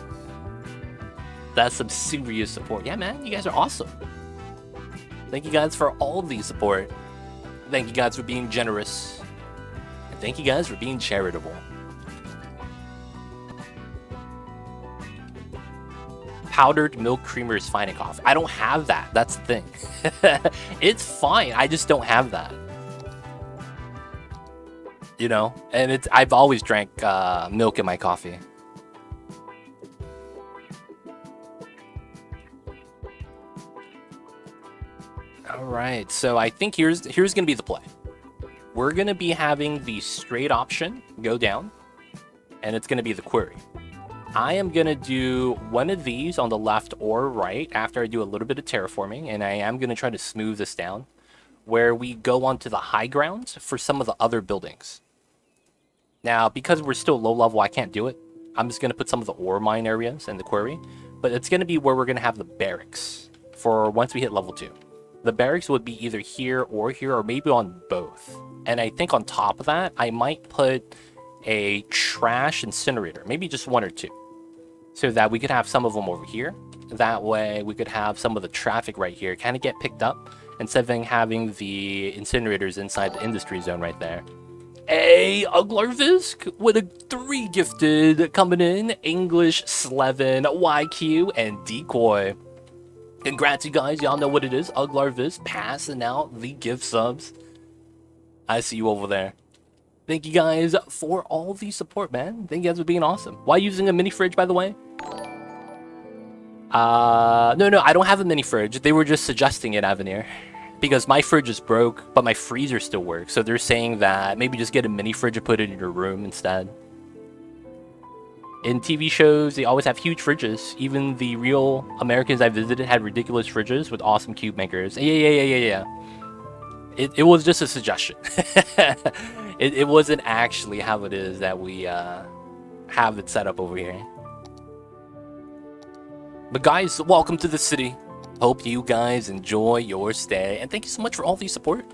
That's some serious support. Yeah, man, you guys are awesome. Thank you guys for all the support. Thank you guys for being generous. And thank you guys for being charitable. Powdered milk creamer is fine in coffee. I don't have that. That's the thing. It's fine. I just don't have that. You know? And I've always drank milk in my coffee. Alright, so I think here's gonna be the play. We're gonna be having the straight option go down, and it's gonna be the query. I am gonna do one of these on the left or right after I do a little bit of terraforming, and I am gonna try to smooth this down, where we go onto the high ground for some of the other buildings. Now, because we're still low level, I can't do it. I'm just gonna put some of the ore mine areas in the query, but it's gonna be where we're gonna have the barracks for once we hit level 2. The barracks would be either here, or maybe on both. And I think on top of that, I might put a trash incinerator, maybe just 1 or 2, so that we could have some of them over here. That way we could have some of the traffic right here kind of get picked up instead of having the incinerators inside the industry zone right there. Hey, Uglarvisk with a 3 gifted coming in. English, Slevin, YQ, and Decoy. Congrats, you guys. Y'all know what it is. Uglarviz passing out the gift subs. I see you over there. Thank you guys for all the support, man. Thank you guys for being awesome. Why using a mini fridge, by the way? No, I don't have a mini fridge. They were just suggesting it, Avenir. Because my fridge is broke, but my freezer still works. So they're saying that maybe just get a mini fridge and put it in your room instead. In TV shows, they always have huge fridges. Even the real Americans I visited had ridiculous fridges with awesome cube makers. Yeah. It was just a suggestion. it wasn't actually how it is that we have it set up over here. But guys, welcome to the city. Hope you guys enjoy your stay. And thank you so much for all the support.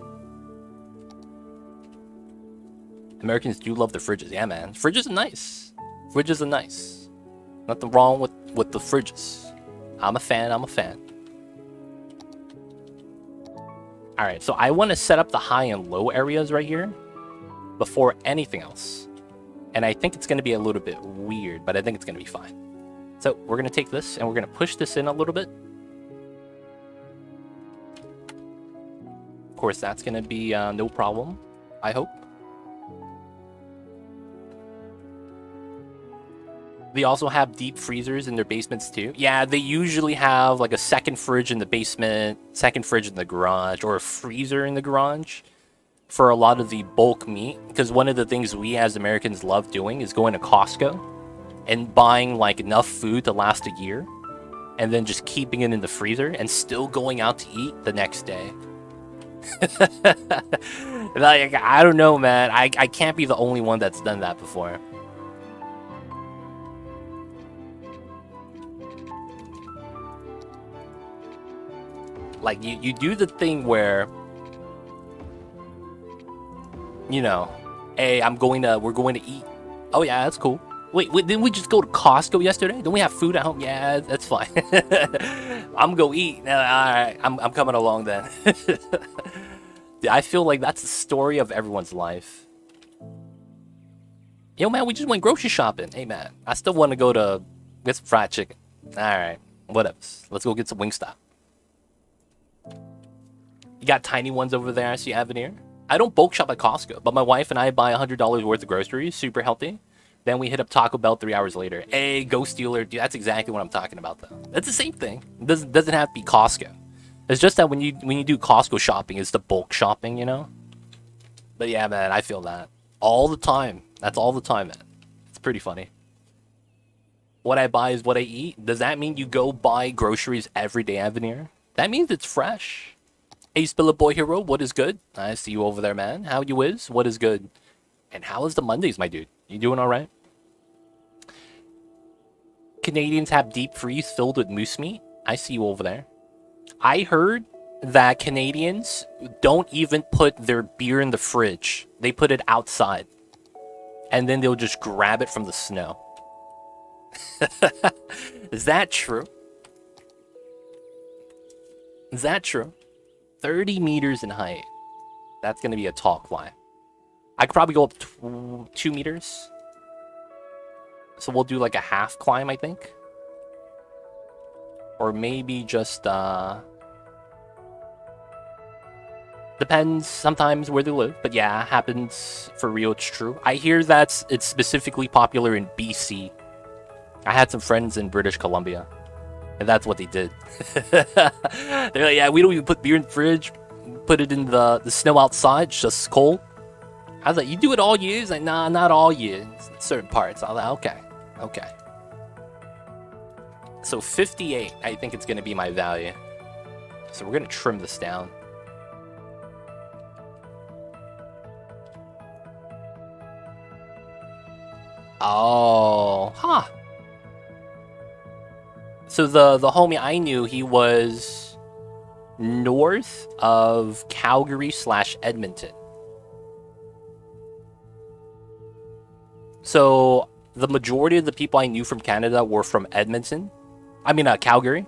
Americans do love their fridges. Yeah, man. Fridges are nice. Fridges are nice. Nothing wrong with the fridges. I'm a fan. Alright, so I want to set up the high and low areas right here before anything else. And I think it's going to be a little bit weird, but I think it's going to be fine. So we're going to take this and we're going to push this in a little bit. Of course, that's going to be no problem, I hope. They also have deep freezers in their basements too. Yeah, they usually have like a second fridge in the basement, second fridge in the garage, or a freezer in the garage for a lot of the bulk meat. Because one of the things we as Americans love doing is going to Costco and buying like enough food to last a year and then just keeping it in the freezer and still going out to eat the next day. Like, I don't know, man. I can't be the only one that's done that before. Like, you do the thing where, you know, hey, we're going to eat. Oh, yeah, that's cool. Wait, didn't we just go to Costco yesterday? Don't we have food at home? Yeah, that's fine. I'm going to eat. All right, I'm coming along then. I feel like that's the story of everyone's life. Yo, man, we just went grocery shopping. Hey, man, I still want to go to get some fried chicken. All right, whatever. Let's go get some Wingstop. You got tiny ones over there, I see Avenir. I don't bulk shop at Costco, but my wife and I buy $100 worth of groceries, super healthy. Then we hit up Taco Bell 3 hours later. Hey, Ghost Dealer, dude, that's exactly what I'm talking about, though. That's the same thing. It doesn't have to be Costco. It's just that when you do Costco shopping, it's the bulk shopping, you know? But yeah, man, I feel that. All the time. That's all the time, man. It's pretty funny. What I buy is what I eat. Does that mean you go buy groceries every day, Avenir? That means it's fresh. Hey, Spilla Boy Hero, what is good? I see you over there, man. How you is? What is good? And how is the Mondays, my dude? You doing all right? Canadians have deep freeze filled with moose meat. I see you over there. I heard that Canadians don't even put their beer in the fridge. They put it outside. And then they'll just grab it from the snow. Is that true? Is that true? 30 meters in height. That's going to be a tall climb. I could probably go up 2 meters. So we'll do like a half climb, I think. Or maybe just, depends sometimes where they live. But yeah, happens for real, it's true. I hear that it's specifically popular in BC. I had some friends in British Columbia. And that's what they did. They're like, yeah, we don't even put beer in the fridge. Put it in the snow outside. It's just cold. I was like, you do it all year? He's like, nah, not all year. Certain parts. I was like, okay. Okay. So 58, I think it's going to be my value. So we're going to trim this down. Oh, huh. So the homie I knew, he was north of Calgary / Edmonton. So the majority of the people I knew from Canada were from Edmonton. I mean, Calgary.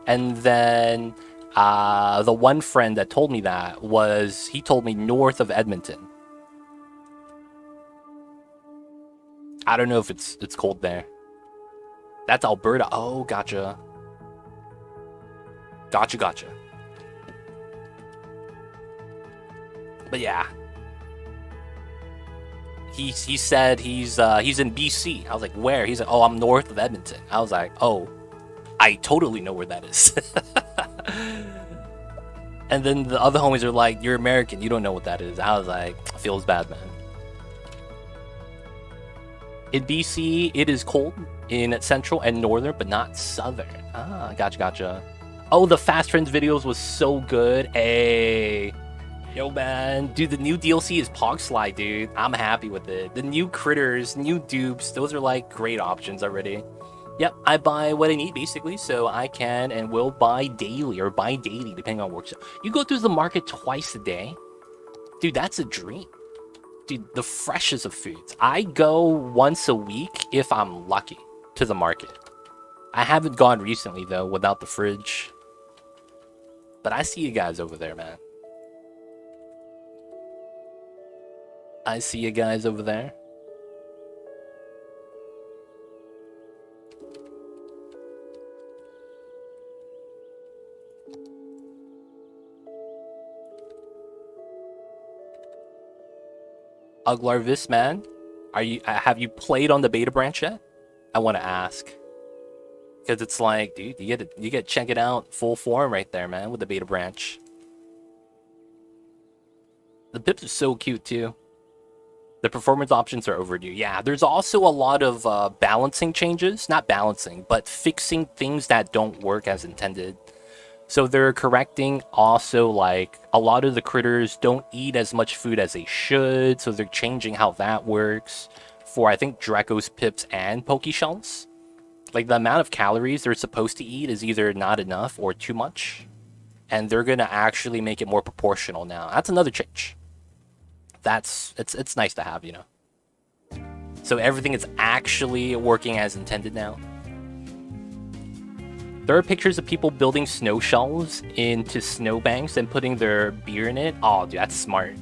And then the one friend that told me that he told me north of Edmonton. I don't know if it's cold there. That's Alberta. Oh, gotcha. Gotcha. But yeah. He said he's in BC. I was like, where? He's like, oh, I'm north of Edmonton. I was like, oh, I totally know where that is. And then the other homies are like, you're American. You don't know what that is. I was like, feels bad, man. In BC, it is cold in central and northern, but not southern. Ah, gotcha. Oh, the Fast Friends videos was so good. Hey. Yo, man. Dude, the new DLC is Pog Slide, dude. I'm happy with it. The new critters, new dupes, those are like great options already. Yep, I buy what I need, basically, so I can and will buy daily, or buy daily, depending on work. You go through the market twice a day? Dude, that's a dream. Dude, the freshest of foods. I go once a week, if I'm lucky, to the market. I haven't gone recently, though, without the fridge. But I see you guys over there, man. I see you guys over there. Uglarvis, man, have you played on the beta branch yet? I want to ask, because it's like, dude, you get to check it out full form right there, man, with the beta branch. The pips are so cute too. The performance options are overdue. Yeah, there's also a lot of balancing changes, not balancing, but fixing things that don't work as intended. So they're correcting also, like, a lot of the critters don't eat as much food as they should, so they're changing how that works for, I think, Draco's pips and Pokeshells. Like, the amount of calories they're supposed to eat is either not enough or too much, and they're gonna actually make it more proportional now. That's another change. It's nice to have, you know. So everything is actually working as intended now. There are pictures of people building snow shelves into snowbanks and putting their beer in it. Oh, dude, that's smart.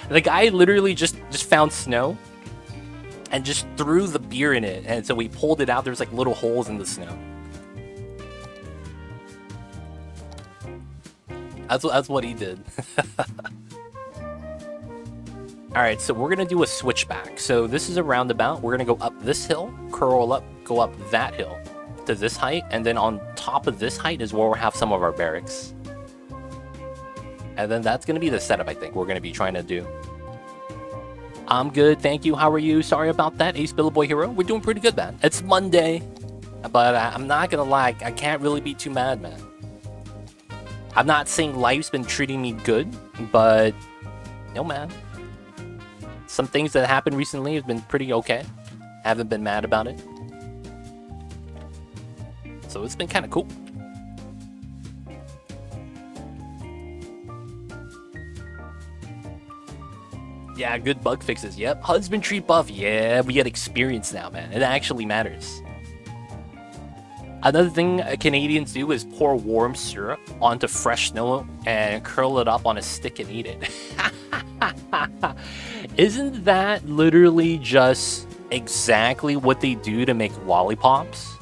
The guy literally just found snow and just threw the beer in it. And so we pulled it out. There's like little holes in the snow. That's what he did. Alright, so we're going to do a switchback. So this is a roundabout. We're going to go up this hill, curl up, go up that hill to this height. And then on top of this height is where we'll have some of our barracks. And then that's going to be the setup, I think, we're going to be trying to do. I'm good, thank you. How are you? Sorry about that, Ace Billboy Hero. We're doing pretty good, man. It's Monday, but I'm not gonna lie, I can't really be too mad, man. I'm not saying life's been treating me good, but no, man. Some things that happened recently have been pretty okay. Haven't been mad about it. So it's been kind of cool. Yeah, good bug fixes. Yep. Husbandry buff. Yeah, we get experience now, man. It actually matters. Another thing Canadians do is pour warm syrup onto fresh snow and curl it up on a stick and eat it. Isn't that literally just exactly what they do to make lollipops?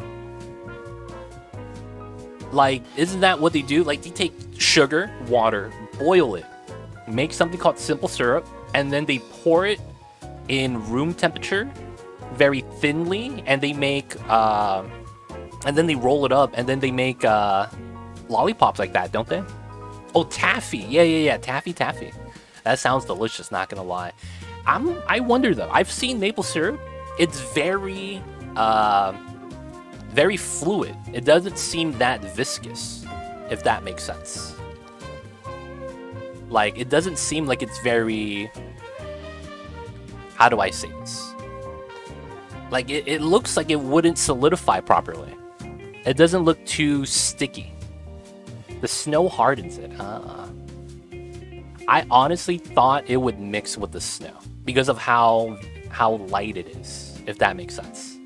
Like, isn't that what they do? Like, they take sugar, water, boil it, make something called simple syrup, and then they pour it in room temperature very thinly, and they make, and then they roll it up, and then they make lollipops like that, don't they? Oh, taffy. Yeah. Taffy. That sounds delicious, not gonna lie. I wonder, though. I've seen maple syrup. It's very, very fluid. It doesn't seem that viscous, if that makes sense. Like, it doesn't seem like it's very... How do I say this? Like, it looks like it wouldn't solidify properly. It doesn't look too sticky. The snow hardens it. I honestly thought it would mix with the snow because of how light it is, if that makes sense.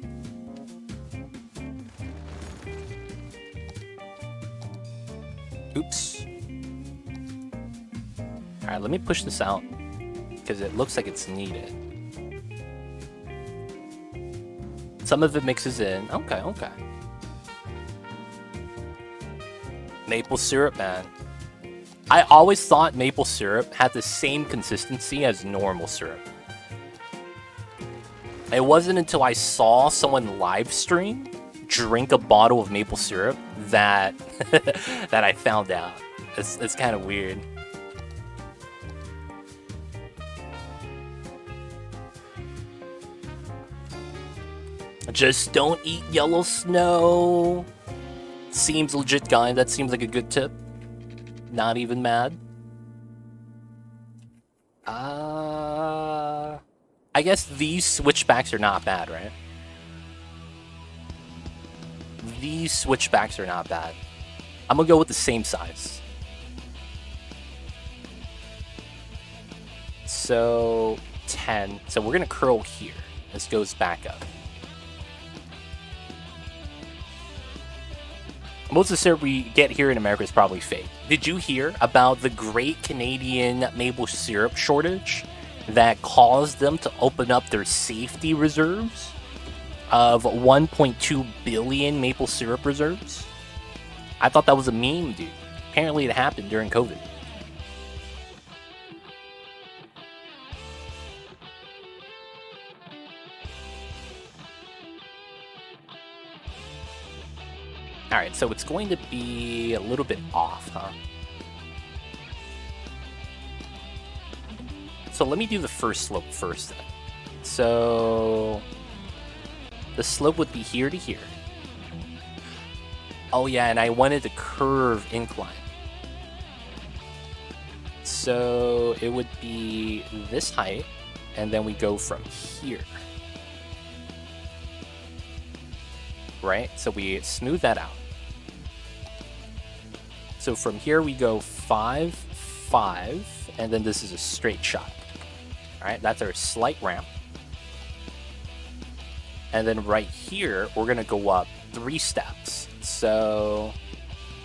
Oops. Alright, let me push this out because it looks like it's needed. Some of it mixes in. Okay. Maple syrup, man. I always thought maple syrup had the same consistency as normal syrup. It wasn't until I saw someone live stream drink a bottle of maple syrup that that I found out. It's kind of weird. Just don't eat yellow snow. Seems legit, guy. That seems like a good tip. Not even mad. I guess these switchbacks are not bad, right? These switchbacks are not bad. I'm gonna go with the same size. So 10. So we're gonna curl here. This goes back up. Most of the syrup we get here in America is probably fake. Did you hear about the great Canadian maple syrup shortage that caused them to open up their safety reserves of 1.2 billion maple syrup reserves? I thought that was a meme, dude. Apparently it happened during COVID. Alright, so it's going to be a little bit off, huh? So let me do the first slope first then. So the slope would be here to here. Oh yeah, and I wanted to curve incline. So it would be this height, and then we go from here. Right? So we smooth that out. So from here we go 5, 5, and then this is a straight shot. Alright, that's our slight ramp. And then right here, we're gonna go up 3 steps. So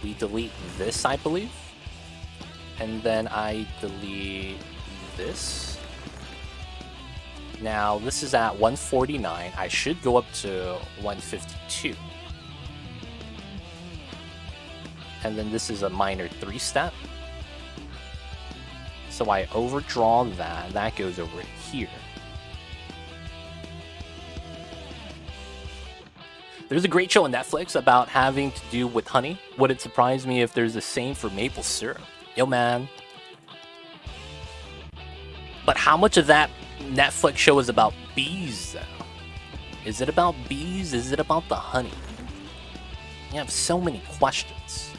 we delete this, I believe. And then I delete this. Now this is at 149. I should go up to 152. And then this is a minor 3 step. So I overdraw that. That goes over here. There's a great show on Netflix about having to do with honey. Wouldn't surprise me if there's the same for maple syrup. Yo, man. But how much of that Netflix show is about bees, though. Is it about bees? Is it about the honey? You have so many questions.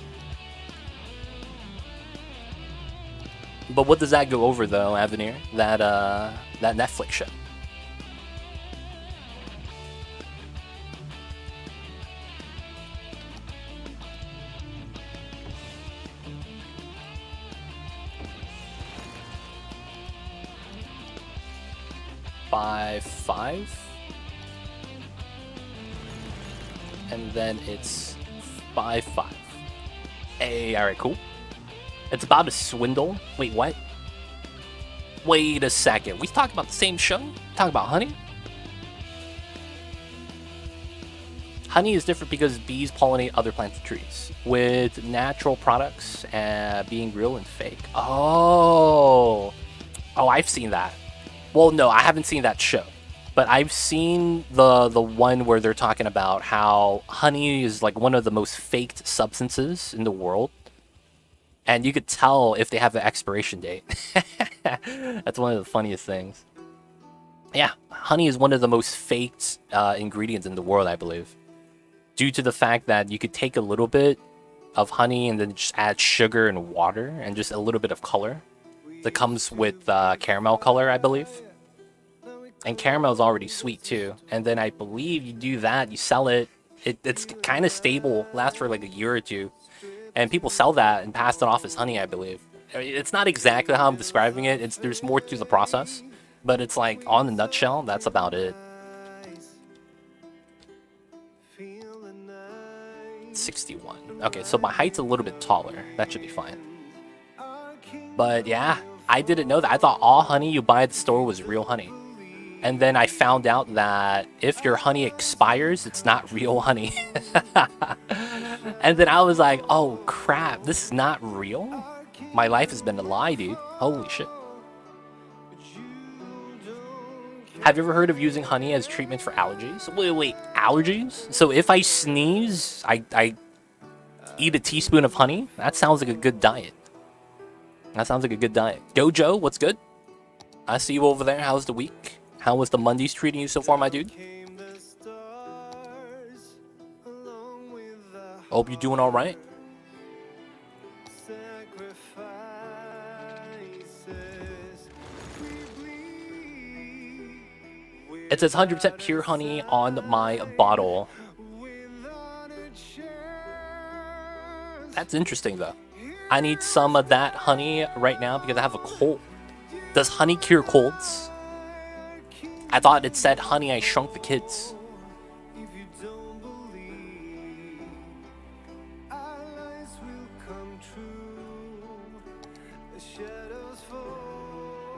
But what does that go over, though, Avenir? That Netflix show. By 5. And then it's 5-5. Hey, alright, cool. It's about a swindle. Wait, what? Wait a second. We talking about the same show? Talking about honey? Honey is different because bees pollinate other plants and trees, with natural products being real and fake. Oh, I've seen that. Well, no, I haven't seen that show, but I've seen the one where they're talking about how honey is like one of the most faked substances in the world, and you could tell if they have an expiration date. That's one of the funniest things. Yeah, honey is one of the most faked ingredients in the world, I believe, due to the fact that you could take a little bit of honey and then just add sugar and water and just a little bit of color that comes with caramel color, I believe. And caramel is already sweet too. And then I believe you do that, you sell it. It's kind of stable, lasts for like a year or two. And people sell that and pass it off as honey, I believe. It's not exactly how I'm describing it. There's more to the process. But it's like, on the nutshell, that's about it. 61. Okay, so my height's a little bit taller. That should be fine. But yeah, I didn't know that. I thought all honey you buy at the store was real honey. And then I found out that if your honey expires, it's not real honey. And then I was like, oh crap, this is not real? My life has been a lie, dude. Holy shit. Have you ever heard of using honey as treatment for allergies? Wait, allergies? So if I sneeze, I eat a teaspoon of honey? That sounds like a good diet. That sounds like a good diet. Go Joe, what's good? I see you over there. How's the week? How was the Mondays treating you so far, my dude? Hope you're doing all right. It says 100% pure honey on my bottle. That's interesting, though. I need some of that honey right now because I have a cold. Does honey cure colds? I thought it said, honey, I shrunk the kids.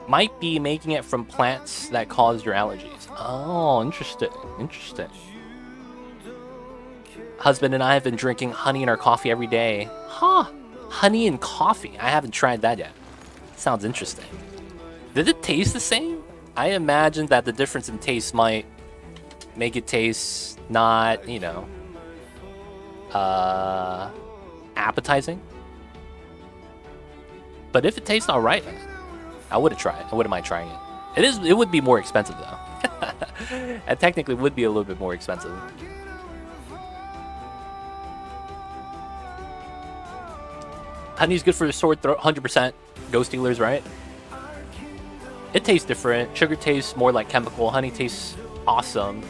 Might be making it from plants that cause your allergies. Oh, interesting. Interesting. Husband and I have been drinking honey in our coffee every day. Huh. Honey and coffee. I haven't tried that yet. Sounds interesting. Did it taste the same? I imagine that the difference in taste might make it taste not, you know, appetizing. But if it tastes alright, I would have tried. I wouldn't mind trying it. It would be more expensive though. It technically would be a little bit more expensive. Honey's good for the sore throat, 100%. Ghost dealers, right? It tastes different. Sugar tastes more like chemical. Honey tastes awesome.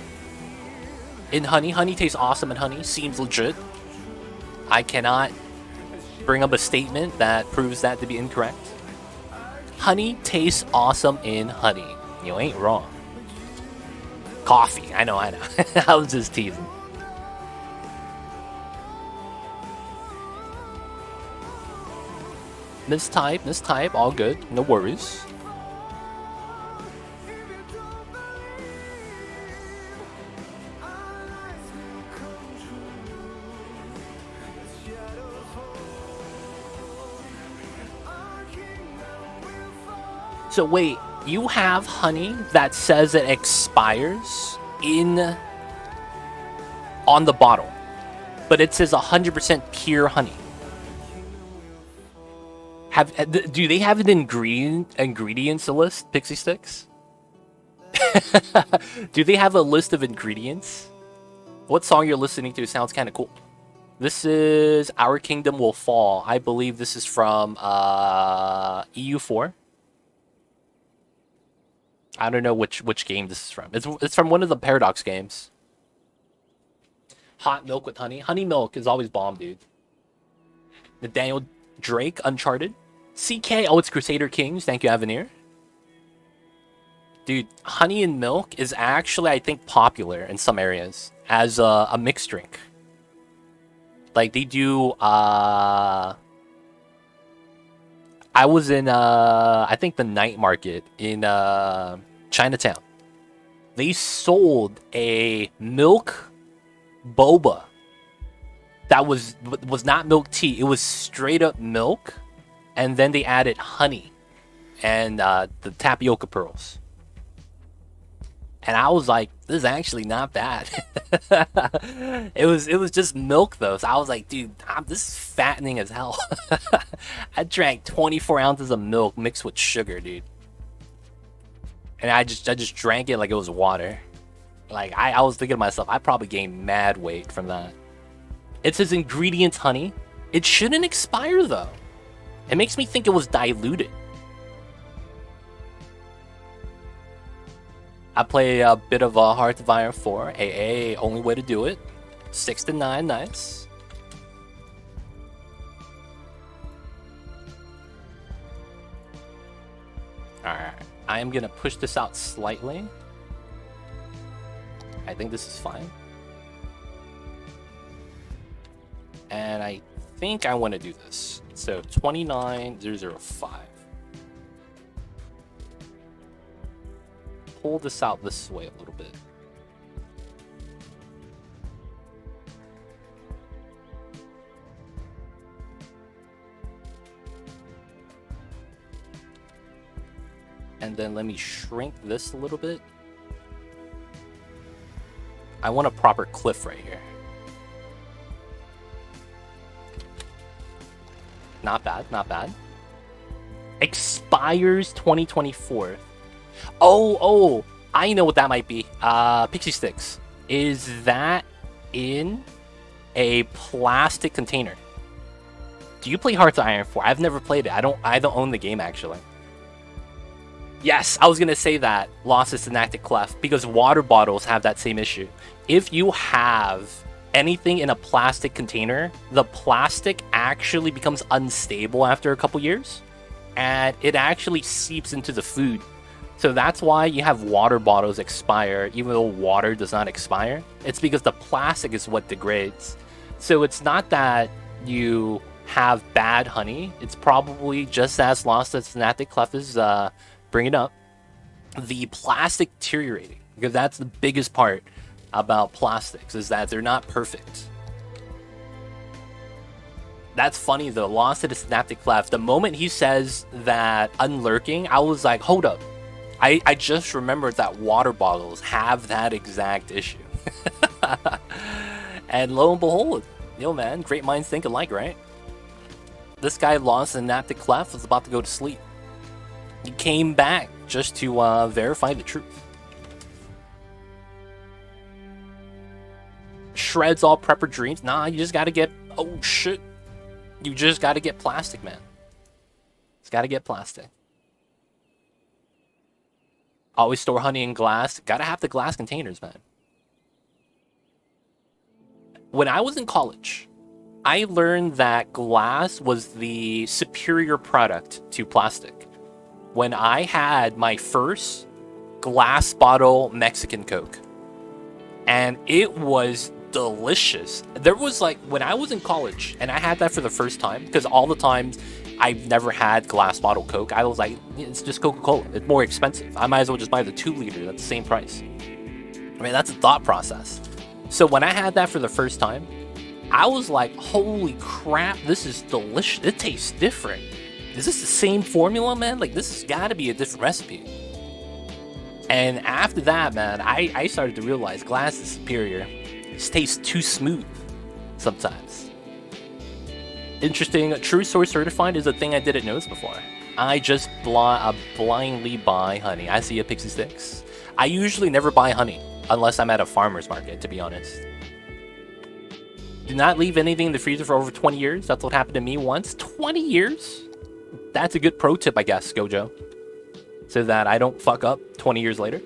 In honey, honey tastes awesome in honey. Seems legit. I cannot bring up a statement that proves that to be incorrect. Honey tastes awesome in honey. You ain't wrong. Coffee. I know. I was just teasing. Mistype, all good. No worries. So wait, you have honey that says it expires on the bottle, but it says 100% pure honey. Do they have an ingredients list, Pixie Sticks? Do they have a list of ingredients? What song you're listening to sounds kind of cool. This is Our Kingdom Will Fall. I believe this is from EU4. I don't know which game this is from. It's from one of the Paradox games. Hot milk with honey. Honey milk is always bomb, dude. The Daniel Drake, Uncharted. CK, oh, it's Crusader Kings. Thank you, Avenir. Dude, honey and milk is actually, I think, popular in some areas as a mixed drink. Like, they do, I was in, I think the night market in, Chinatown. They sold a milk boba that was not milk tea. It was straight up milk, and then they added honey and the tapioca pearls. And I was like, this is actually not bad. It was just milk though. So I was like, dude, this is fattening as hell. I drank 24 ounces of milk mixed with sugar, dude. And I just drank it like it was water. Like I was thinking to myself, I probably gained mad weight from that. It says ingredients honey. It shouldn't expire though. It makes me think it was diluted. I play a bit of Hearts of Iron 4. AA, only way to do it. 6 to 9, nice. Alright, I am gonna push this out slightly. I think this is fine. And I think I want to do this. So 29005. Pull this out this way a little bit. And then let me shrink this a little bit. I want a proper cliff right here. Not bad, not bad. Expires 2024. Oh, I know what that might be. Pixie sticks. Is that in a plastic container? Do you play Hearts of Iron 4? I've never played it. I don't own the game actually. Yes, I was gonna say that. Lost its synaptic cleft because water bottles have that same issue. If you have anything in a plastic container, the plastic actually becomes unstable after a couple years, and it actually seeps into the food. So that's why you have water bottles expire, even though water does not expire. It's because the plastic is what degrades. So it's not that you have bad honey. It's probably just as lost as synaptic cleft is bringing up. The plastic deteriorating, because that's the biggest part about plastics, is that they're not perfect. That's funny though, lost at a synaptic cleft. The moment he says that unlurking, I was like, hold up. I just remembered that water bottles have that exact issue. And lo and behold, yo man, great minds think alike, right? This guy lost a synaptic cleft, was about to go to sleep. He came back just to verify the truth. Shreds all prepper dreams. Nah, you just gotta get, oh shit. You just gotta get plastic, man. It's gotta get plastic. Always store honey in glass. Gotta have the glass containers, man. When I was in college, I learned that glass was the superior product to plastic. When I had my first glass bottle Mexican Coke, and it was delicious. There was like, when I was in college and I had that for the first time, because all the times I've never had glass bottle Coke, I was like, it's just Coca-Cola. It's more expensive. I might as well just buy the 2 liter at the same price. I mean, that's a thought process. So when I had that for the first time, I was like, holy crap, this is delicious. It tastes different. Is this the same formula, man? Like, this has got to be a different recipe. And after that, man, I started to realize glass is superior. It tastes too smooth sometimes. Interesting. True source certified is a thing I didn't notice before. I just blindly buy honey. I see a Pixie Sticks. I usually never buy honey unless I'm at a farmer's market, to be honest. Do not leave anything in the freezer for over 20 years. That's what happened to me once. 20 years? That's a good pro tip, I guess, Gojo. So that I don't fuck up 20 years later.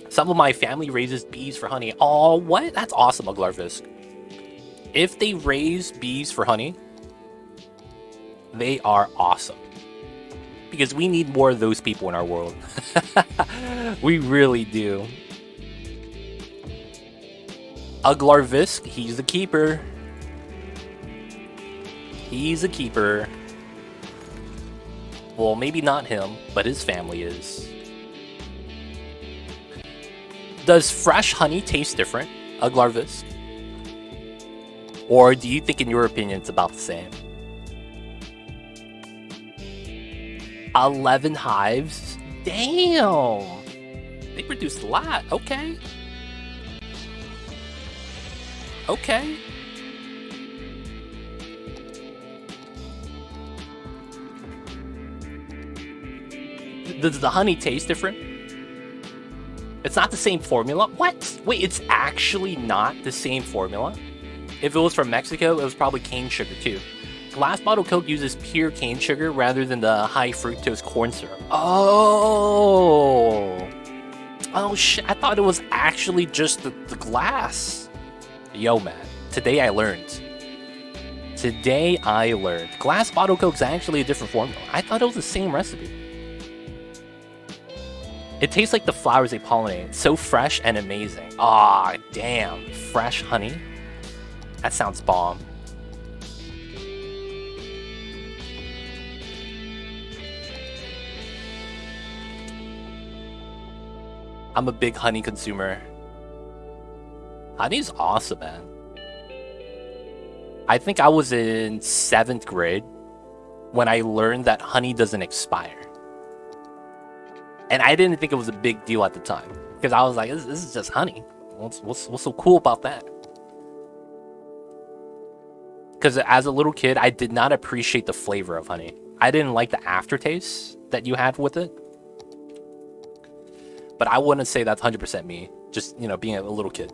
Some of my family raises bees for honey. Oh, what? That's awesome, Uglarvisk. If they raise bees for honey, they are awesome. Because we need more of those people in our world. We really do. Uglarvisk, he's the keeper. He's a keeper. Well, maybe not him, but his family is. Does fresh honey taste different, Uglarvisk? Or do you think, in your opinion, it's about the same? 11 hives? Damn! They produced a lot. Okay. Okay. Does the honey taste different? It's not the same formula? What? Wait, it's actually not the same formula? If it was from Mexico, it was probably cane sugar too. Glass bottle Coke uses pure cane sugar rather than the high fructose corn syrup. Oh! Oh shit, I thought it was actually just the glass. Yo man, today I learned. Today I learned. Glass bottle Coke's actually a different formula. I thought it was the same recipe. It tastes like the flowers they pollinate. So fresh and amazing. Ah, damn. Fresh honey? That sounds bomb. I'm a big honey consumer. Honey's awesome, man. I think I was in 7th grade when I learned that honey doesn't expire. And I didn't think it was a big deal at the time. Because I was like, this is just honey. What's so cool about that? Because as a little kid, I did not appreciate the flavor of honey. I didn't like the aftertaste that you had with it. But I wouldn't say that's 100% me. Just, you know, being a little kid.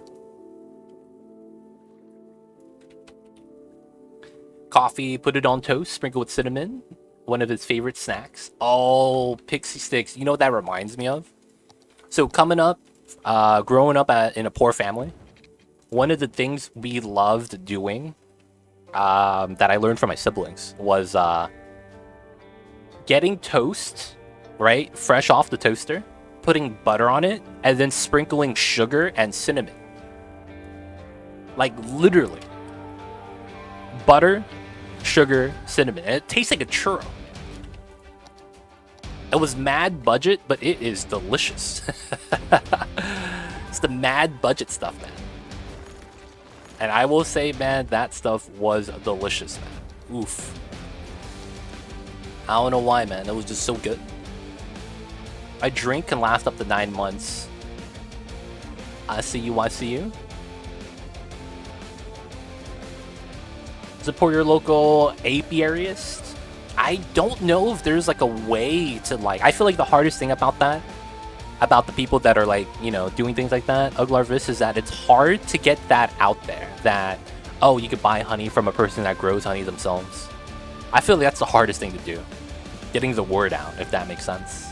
Coffee, put it on toast, sprinkle with cinnamon. One of his favorite snacks. Oh, pixie sticks. You know what that reminds me of? So coming up, growing up in a poor family, one of the things we loved doing that I learned from my siblings was getting toast, right? Fresh off the toaster, putting butter on it, and then sprinkling sugar and cinnamon. Like literally. Butter, sugar, cinnamon. And it tastes like a churro. It was mad budget, but it is delicious. It's the mad budget stuff, man. And I will say, man, that stuff was delicious, man. Oof. I don't know why, man. It was just so good. A drink can last up to 9 months. I see you, I see you. Support your local apiarist. I don't know if there's like a way to like, I feel like the hardest thing about that, about the people that are like, you know, doing things like that, Uglarvis, is that it's hard to get that out there that, oh, you could buy honey from a person that grows honey themselves. I feel like that's the hardest thing to do. Getting the word out, if that makes sense.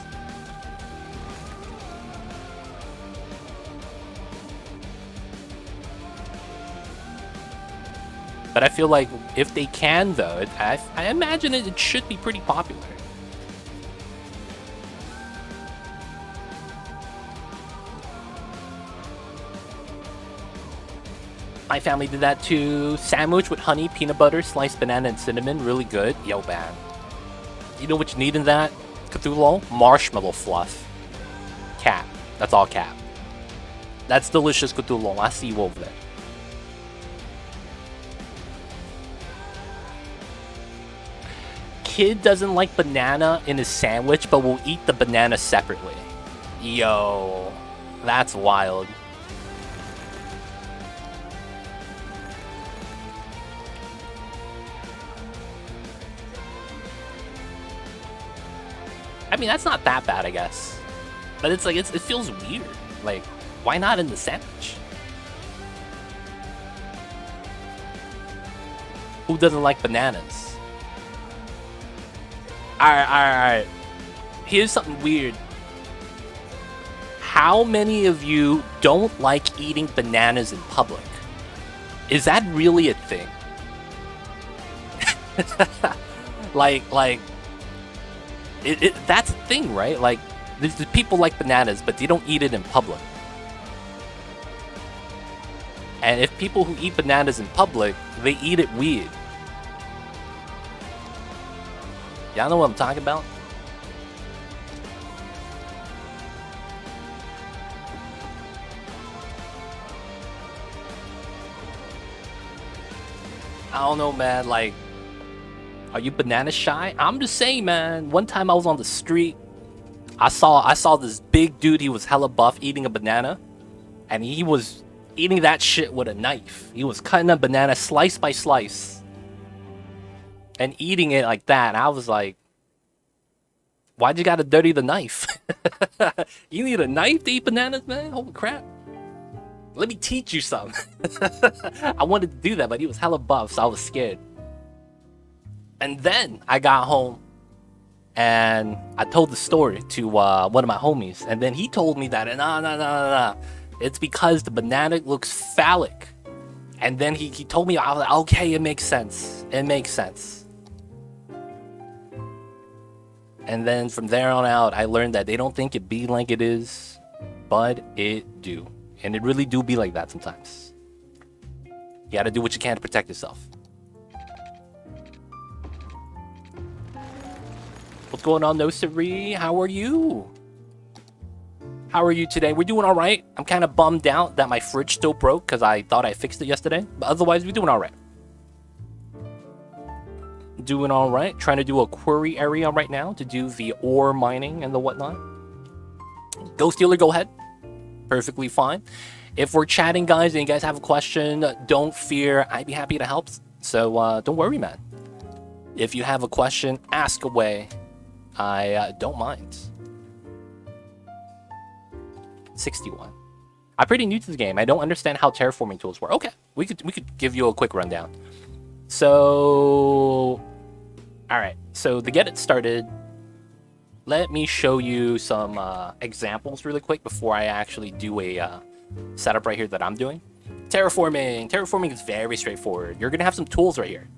But I feel like if they can, though, I imagine it should be pretty popular. My family did that too. Sandwich with honey, peanut butter, sliced banana, and cinnamon. Really good. Yo, man. You know what you need in that, Cthulhu? Marshmallow fluff. Cap. That's all cap. That's delicious, Cthulhu. I see you over there. Kid doesn't like banana in his sandwich, but will eat the banana separately. Yo, that's wild. I mean, that's not that bad, I guess. But it's like, it feels weird. Like, why not in the sandwich? Who doesn't like bananas? Alright. Here's something weird. How many of you don't like eating bananas in public? Is that really a thing? That's a thing, right? Like, there's people like bananas, but they don't eat it in public. And if people who eat bananas in public, they eat it weird. Y'all know what I'm talking about? I don't know, man. Like, are you banana shy? I'm just saying, man. One time I was on the street, I saw this big dude. He was hella buff, eating a banana, and he was eating that shit with a knife. He was cutting a banana slice by slice and eating it like that. And I was like, why'd you gotta dirty the knife? You need a knife to eat bananas, man? Holy crap. Let me teach you something. I wanted to do that, but he was hella buff, so I was scared. And then I got home and I told the story to one of my homies. And then he told me that, nah. It's because the banana looks phallic. And then he told me, I was like, okay, it makes sense. It makes sense. And then from there on out, I learned that they don't think it be like it is, but it do. And it really do be like that sometimes. You gotta do what you can to protect yourself. What's going on, No Siree? How are you? How are you today? We're doing all right. I'm kind of bummed out that my fridge still broke because I thought I fixed it yesterday. But otherwise, we're doing all right. Doing all right. Trying to do a quarry area right now to do the ore mining and the whatnot. Ghost Dealer, go ahead. Perfectly fine. If we're chatting, guys, and you guys have a question, don't fear. I'd be happy to help. So don't worry, man. If you have a question, ask away. I don't mind. 61. I'm pretty new to the game. I don't understand how terraforming tools work. Okay, we could give you a quick rundown. So, all right. So to get it started, let me show you some examples really quick before I actually do a setup right here that I'm doing. Terraforming is very straightforward. You're gonna have some tools right here.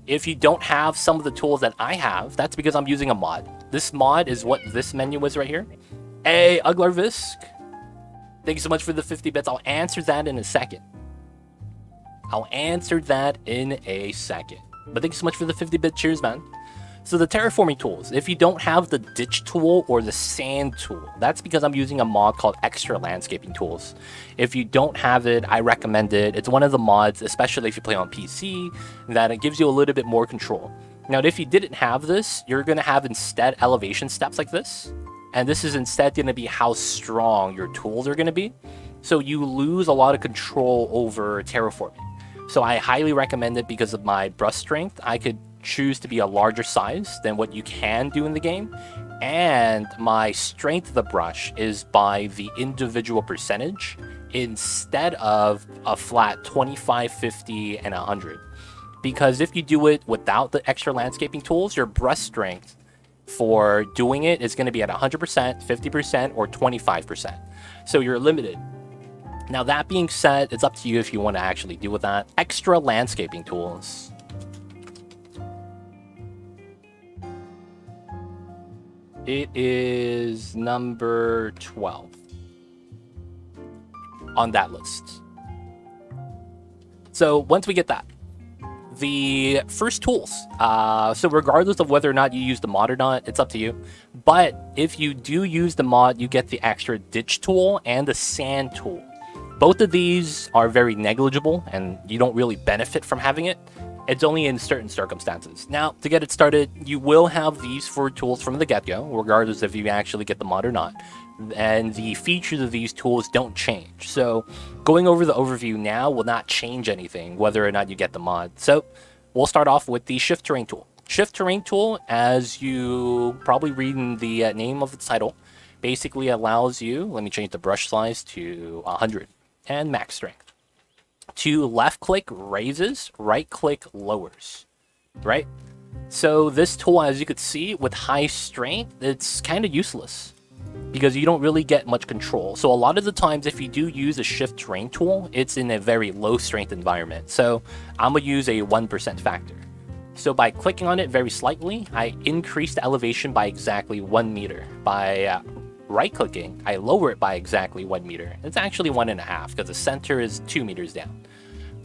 If you don't have some of the tools that I have, that's because I'm using a mod. This mod is what this menu is right here. Hey, Uglarvisk. Thank you so much for the 50 bits. I'll answer that in a second. But thank you so much for the 50-bit cheers, man. So the terraforming tools, if you don't have the ditch tool or the sand tool, that's because I'm using a mod called Extra Landscaping Tools. If you don't have it, I recommend it. It's one of the mods, especially if you play on PC, that it gives you a little bit more control. Now, if you didn't have this, you're going to have instead elevation steps like this. And this is instead going to be how strong your tools are going to be. So you lose a lot of control over terraforming. So I highly recommend it because of my brush strength. I could choose to be a larger size than what you can do in the game. And my strength of the brush is by the individual percentage instead of a flat 25, 50, and 100. Because if you do it without the extra landscaping tools, your brush strength for doing it is going to be at 100%, 50%, or 25%. So you're limited. Now, that being said, it's up to you if you want to actually deal with that. Extra landscaping tools. It is number 12 on that list. So once we get that, the first tools. So regardless of whether or not you use the mod or not, it's up to you. But if you do use the mod, you get the extra ditch tool and the sand tool. Both of these are very negligible and you don't really benefit from having it. It's only in certain circumstances. Now, to get it started, you will have these 4 tools from the get-go, regardless if you actually get the mod or not. And the features of these tools don't change. So going over the overview now will not change anything, whether or not you get the mod. So we'll start off with the shift terrain tool. Shift terrain tool, as you probably read in the name of the title, basically allows you, let me change the brush size to 100 and max strength, to left click raises, right click lowers, right? So this tool, as you could see, with high strength, it's kind of useless because you don't really get much control. So a lot of the times, if you do use a shift terrain tool, it's in a very low strength environment. So I'm gonna use a 1% factor. So by clicking on it very slightly, I increase the elevation by exactly 1 meter. By right clicking, I lower it by exactly 1 meter. It's actually 1.5 because the center is 2 meters down.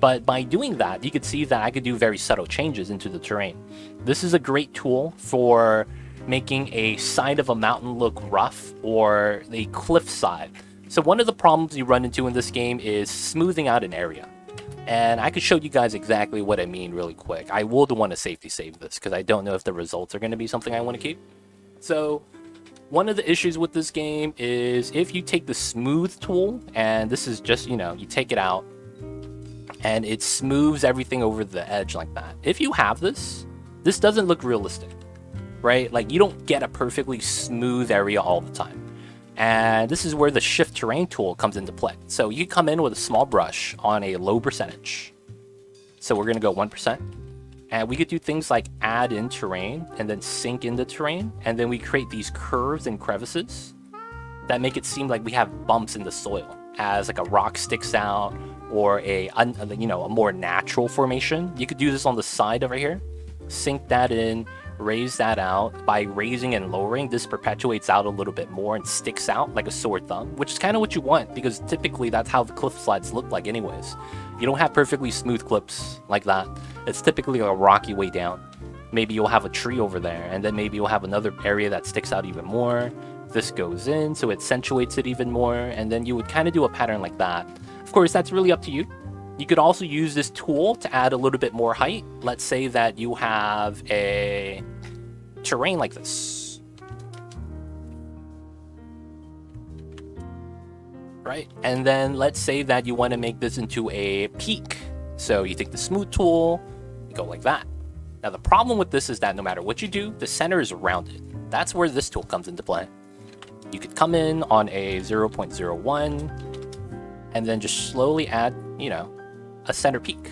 But by doing that, you could see that I could do very subtle changes into the terrain. This is a great tool for making a side of a mountain look rough or a cliff side. So one of the problems you run into in this game is smoothing out an area. And I could show you guys exactly what I mean really quick. I will want to safety save this because I don't know if the results are going to be something I want to keep. So one of the issues with this game is if you take the smooth tool, and this is just, you take it out and it smooths everything over the edge like that. If you have this doesn't look realistic, right? Like you don't get a perfectly smooth area all the time. And this is where the shift terrain tool comes into play. So you come in with a small brush on a low percentage. So we're going to go 1%. And we could do things like add in terrain and then sink into terrain. And then we create these curves and crevices that make it seem like we have bumps in the soil as like a rock sticks out or a more natural formation. You could do this on the side over here. Sink that in. Raise that out. By raising and lowering, this perpetuates out a little bit more and sticks out like a sore thumb, which is kind of what you want because typically that's how the cliff slides look like anyways. You don't have perfectly smooth cliffs like that. It's typically a rocky way down. Maybe you'll have a tree over there and then maybe you'll have another area that sticks out even more. This goes in, so it accentuates it even more, and then you would kind of do a pattern like that. Of course, that's really up to you. You could also use this tool to add a little bit more height. Let's say that you have a terrain like this, right? And then let's say that you want to make this into a peak. So you take the smooth tool, you go like that. Now the problem with this is that no matter what you do, the center is rounded. That's where this tool comes into play. You could come in on a 0.01 and then just slowly add, a center peak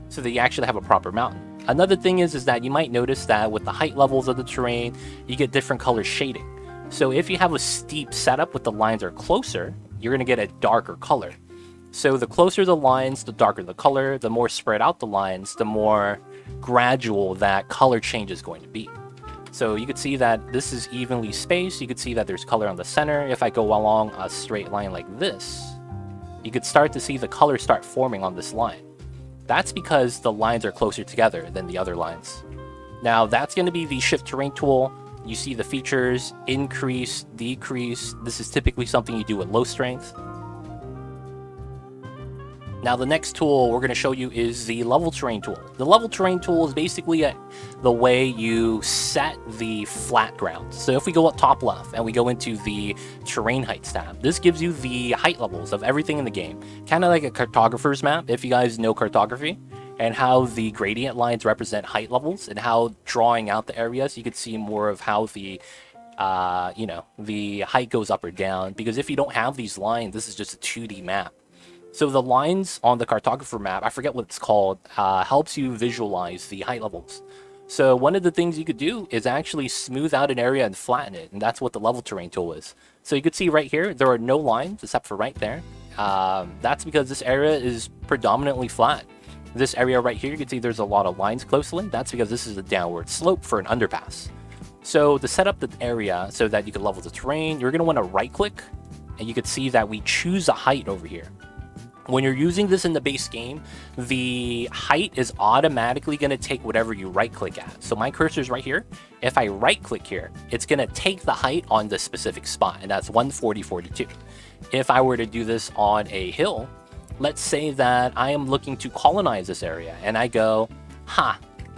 so that you actually have a proper mountain. Another thing is that you might notice that with the height levels of the terrain, you get different color shading. So if you have a steep setup with the lines are closer, you're going to get a darker color. So the closer the lines, the darker the color, the more spread out the lines, the more gradual that color change is going to be. So you could see that this is evenly spaced. You could see that there's color on the center. If I go along a straight line like this, you could start to see the color start forming on this line. That's because the lines are closer together than the other lines. Now that's going to be the shift terrain tool. You see the features, increase, decrease. This is typically something you do with low strength. Now the next tool we're going to show you is the level terrain tool. The level terrain tool is basically the way you set the flat ground. So if we go up top left and we go into the terrain heights tab, this gives you the height levels of everything in the game. Kind of like a cartographer's map, if you guys know cartography, and how the gradient lines represent height levels and how drawing out the areas, you could see more of how the the height goes up or down. Because if you don't have these lines, this is just a 2D map. So the lines on the cartographer map, I forget what it's called, helps you visualize the height levels. So one of the things you could do is actually smooth out an area and flatten it, and that's what the level terrain tool is. So you could see right here, there are no lines except for right there. That's because this area is predominantly flat. This area right here, you can see there's a lot of lines closely. That's because this is a downward slope for an underpass. So to set up the area so that you can level the terrain, you're going to want to right click, and you can see that we choose a height over here. When you're using this in the base game, the height is automatically going to take whatever you right click at. So my cursor is right here. If I right click here, it's going to take the height on this specific spot, and that's 140.42. If I were to do this on a hill, let's say that I am looking to colonize this area, and I go,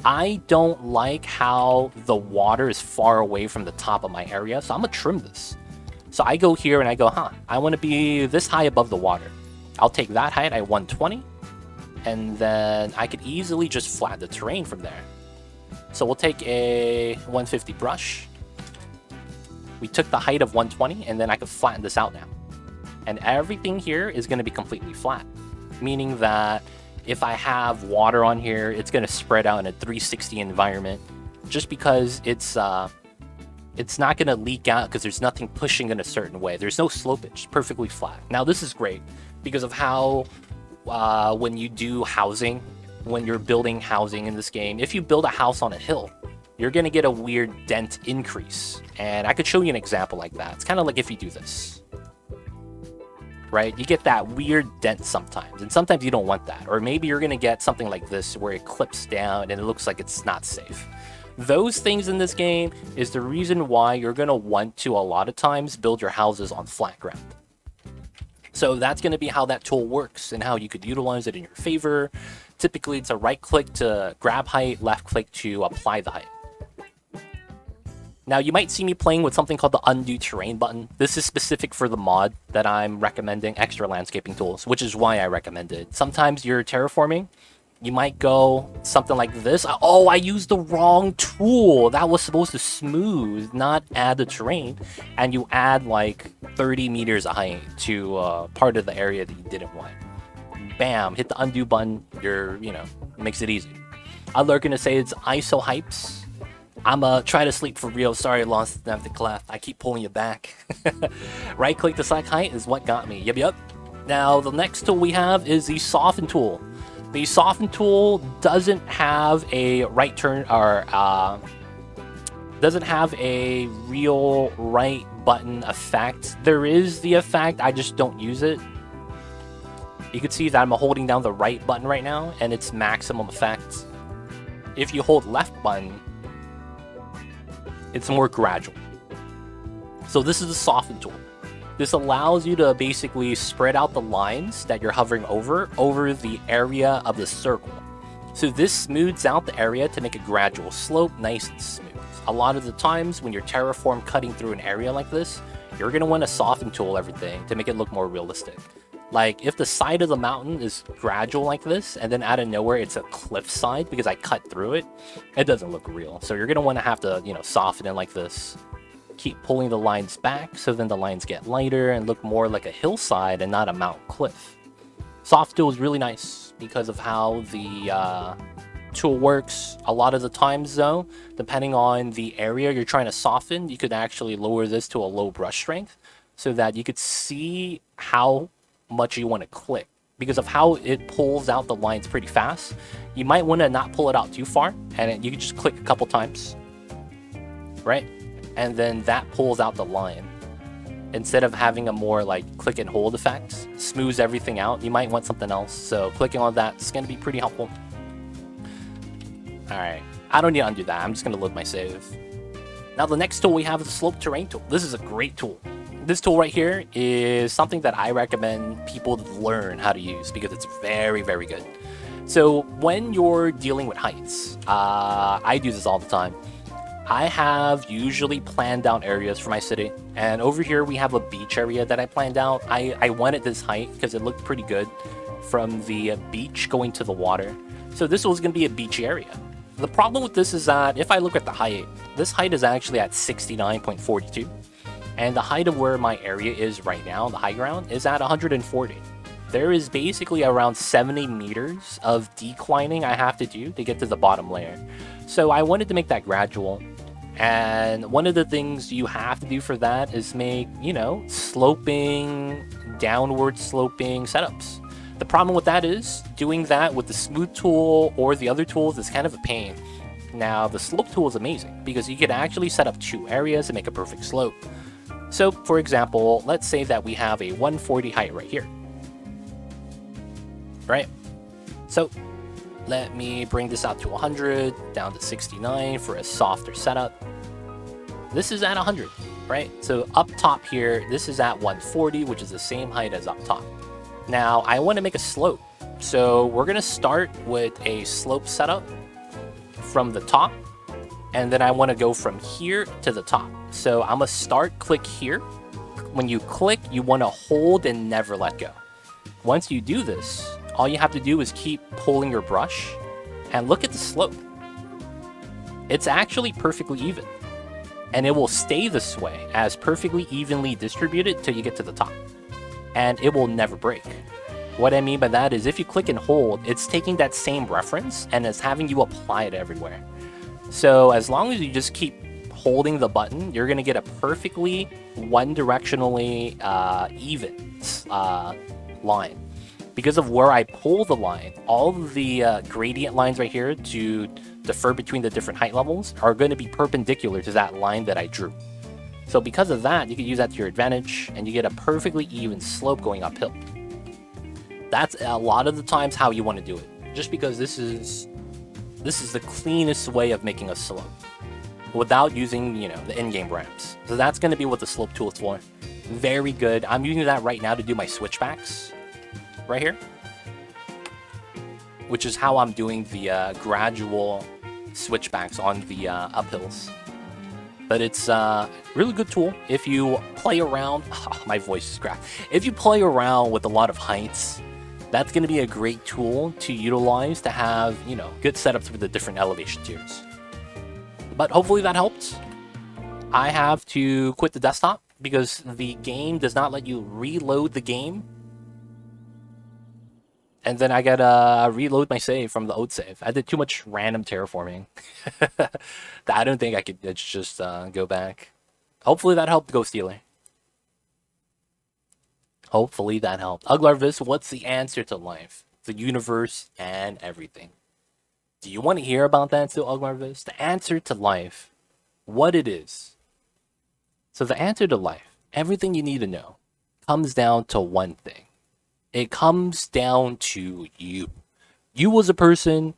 I don't like how the water is far away from the top of my area, so I'm going to trim this. So I go here and I go, I want to be this high above the water. I'll take that height at 120, and then I could easily just flatten the terrain from there. So we'll take a 150 brush. We took the height of 120, and then I could flatten this out now. And everything here is going to be completely flat, meaning that if I have water on here, it's going to spread out in a 360 environment, just because it's not going to leak out because there's nothing pushing in a certain way. There's no slopage, perfectly flat. Now this is great because of how when you do housing, when you're building housing in this game, if you build a house on a hill, you're going to get a weird dent increase. And I could show you an example like that. It's kind of like if you do this. Right? You get that weird dent sometimes, and sometimes you don't want that. Or maybe you're going to get something like this where it clips down and it looks like it's not safe. Those things in this game is the reason why you're going to want to, a lot of times, build your houses on flat ground. So that's going to be how that tool works and how you could utilize it in your favor. Typically, it's a right click to grab height, left click to apply the height. Now, you might see me playing with something called the undo terrain button. This is specific for the mod that I'm recommending, extra landscaping tools, which is why I recommend it. Sometimes you're terraforming, you might go something like this. Oh, I used the wrong tool. That was supposed to smooth, not add the terrain. And you add like 30 meters of height to part of the area that you didn't want. Bam, hit the undo button. Makes it easy. Others are going to say it's ISO hypes. I'ma try to sleep for real. Sorry, I lost the clap. I keep pulling you back. Right click to select height is what got me. Yep. Now, the next tool we have is the soften tool. The soften tool doesn't have a right turn or doesn't have a real right button effect. There is the effect, I just don't use it. You can see that I'm holding down the right button right now, and it's maximum effect. If you hold left button, it's more gradual. So this is the soften tool. This allows you to basically spread out the lines that you're hovering over the area of the circle. So this smooths out the area to make a gradual slope nice and smooth. A lot of the times when you're terraform cutting through an area like this, you're going to want to soften tool everything to make it look more realistic. Like if the side of the mountain is gradual like this, and then out of nowhere it's a cliff side because I cut through it, it doesn't look real. So you're going to want to have to, soften it like this. Keep pulling the lines back so then the lines get lighter and look more like a hillside and not a mountain cliff. Soft tool is really nice because of how the tool works. A lot of the times though, depending on the area you're trying to soften, you could actually lower this to a low brush strength so that you could see how much you want to click. Because of how it pulls out the lines pretty fast, you might want to not pull it out too far, and you can just click a couple times, right? And then that pulls out the line. Instead of having a more like click and hold effect, smooths everything out, you might want something else. So clicking on that is going to be pretty helpful. All right, I don't need to undo that. I'm just going to load my save. Now the next tool we have is the slope terrain tool. This is a great tool. This tool right here is something that I recommend people learn how to use because it's very, very good. So when you're dealing with heights, I do this all the time. I have usually planned out areas for my city, and over here we have a beach area that I planned out. I wanted this height because it looked pretty good from the beach going to the water. So this was going to be a beachy area. The problem with this is that if I look at the height, this height is actually at 69.42. And the height of where my area is right now, the high ground, is at 140. There is basically around 70 meters of declining I have to do to get to the bottom layer. So I wanted to make that gradual. And one of the things you have to do for that is make, sloping, downward sloping setups. The problem with that is doing that with the smooth tool or the other tools is kind of a pain. Now, the slope tool is amazing because you can actually set up two areas and make a perfect slope. So, for example, let's say that we have a 140 height right here. Right? So, let me bring this out to 100, down to 69 for a softer setup. This is at 100, right? So, up top here, this is at 140, which is the same height as up top. Now, I want to make a slope. So, we're going to start with a slope setup from the top. And then I want to go from here to the top. So I'm going to start click here. When you click, you want to hold and never let go. Once you do this, all you have to do is keep pulling your brush and look at the slope. it's actually perfectly even. And it will stay this way as perfectly evenly distributed till you get to the top. And it will never break. What I mean by that is if you click and hold, it's taking that same reference and it's having you apply it everywhere. So as long as you just keep holding the button, you're going to get a perfectly one-directionally even line. Because of where I pull the line, all of the gradient lines right here to defer between the different height levels are going to be perpendicular to that line that I drew. So because of that, you can use that to your advantage, and you get a perfectly even slope going uphill. That's a lot of the times how you want to do it, just because this is the cleanest way of making a slope without using, you know, the in-game ramps. So that's going to be what the slope tool is for. Very good. I'm using that right now to do my switchbacks right here, which is how I'm doing the gradual switchbacks on the uphills. But it's a really good tool if you play around. Oh, my voice is cracked. If you play around with a lot of heights, that's going to be a great tool to utilize to have, you know, good setups for the different elevation tiers. But hopefully that helped. I have to quit the desktop because the game does not let you reload the game. And then I gotta reload my save from the old save. I did too much random terraforming. I don't think I could just go back. Hopefully that helped, Ghost Dealer. Hopefully that helped. Uglarvis, what's the answer to life, the universe, and everything? Do you want to hear about that still, Uglarvis? The answer to life, what it is. So the answer to life, everything you need to know, comes down to one thing. It comes down to you. You as a person,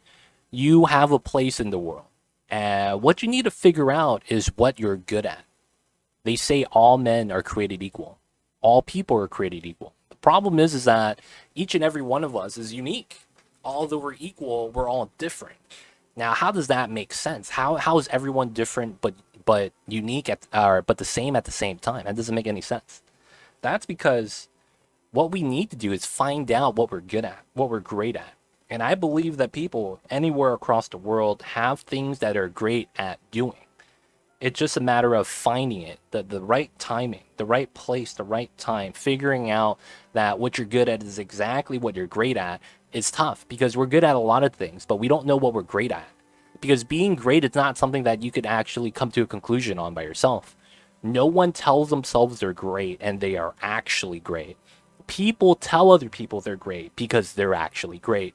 you have a place in the world. And what you need to figure out is what you're good at. They say all men are created equal. All people are created equal. The problem is that each and every one of us is unique. Although we're equal, we're all different. Now, how does that make sense? How is everyone different but unique but the same at the same time? That doesn't make any sense. That's because what we need to do is find out what we're good at, what we're great at. And I believe that people anywhere across the world have things that are great at doing. It's just a matter of finding it, the right timing, the right place, the right time, figuring out that what you're good at is exactly what you're great at. Is tough because we're good at a lot of things, but we don't know what we're great at. Because being great is not something that you could actually come to a conclusion on by yourself. No one tells themselves they're great and they are actually great. People tell other people they're great because they're actually great.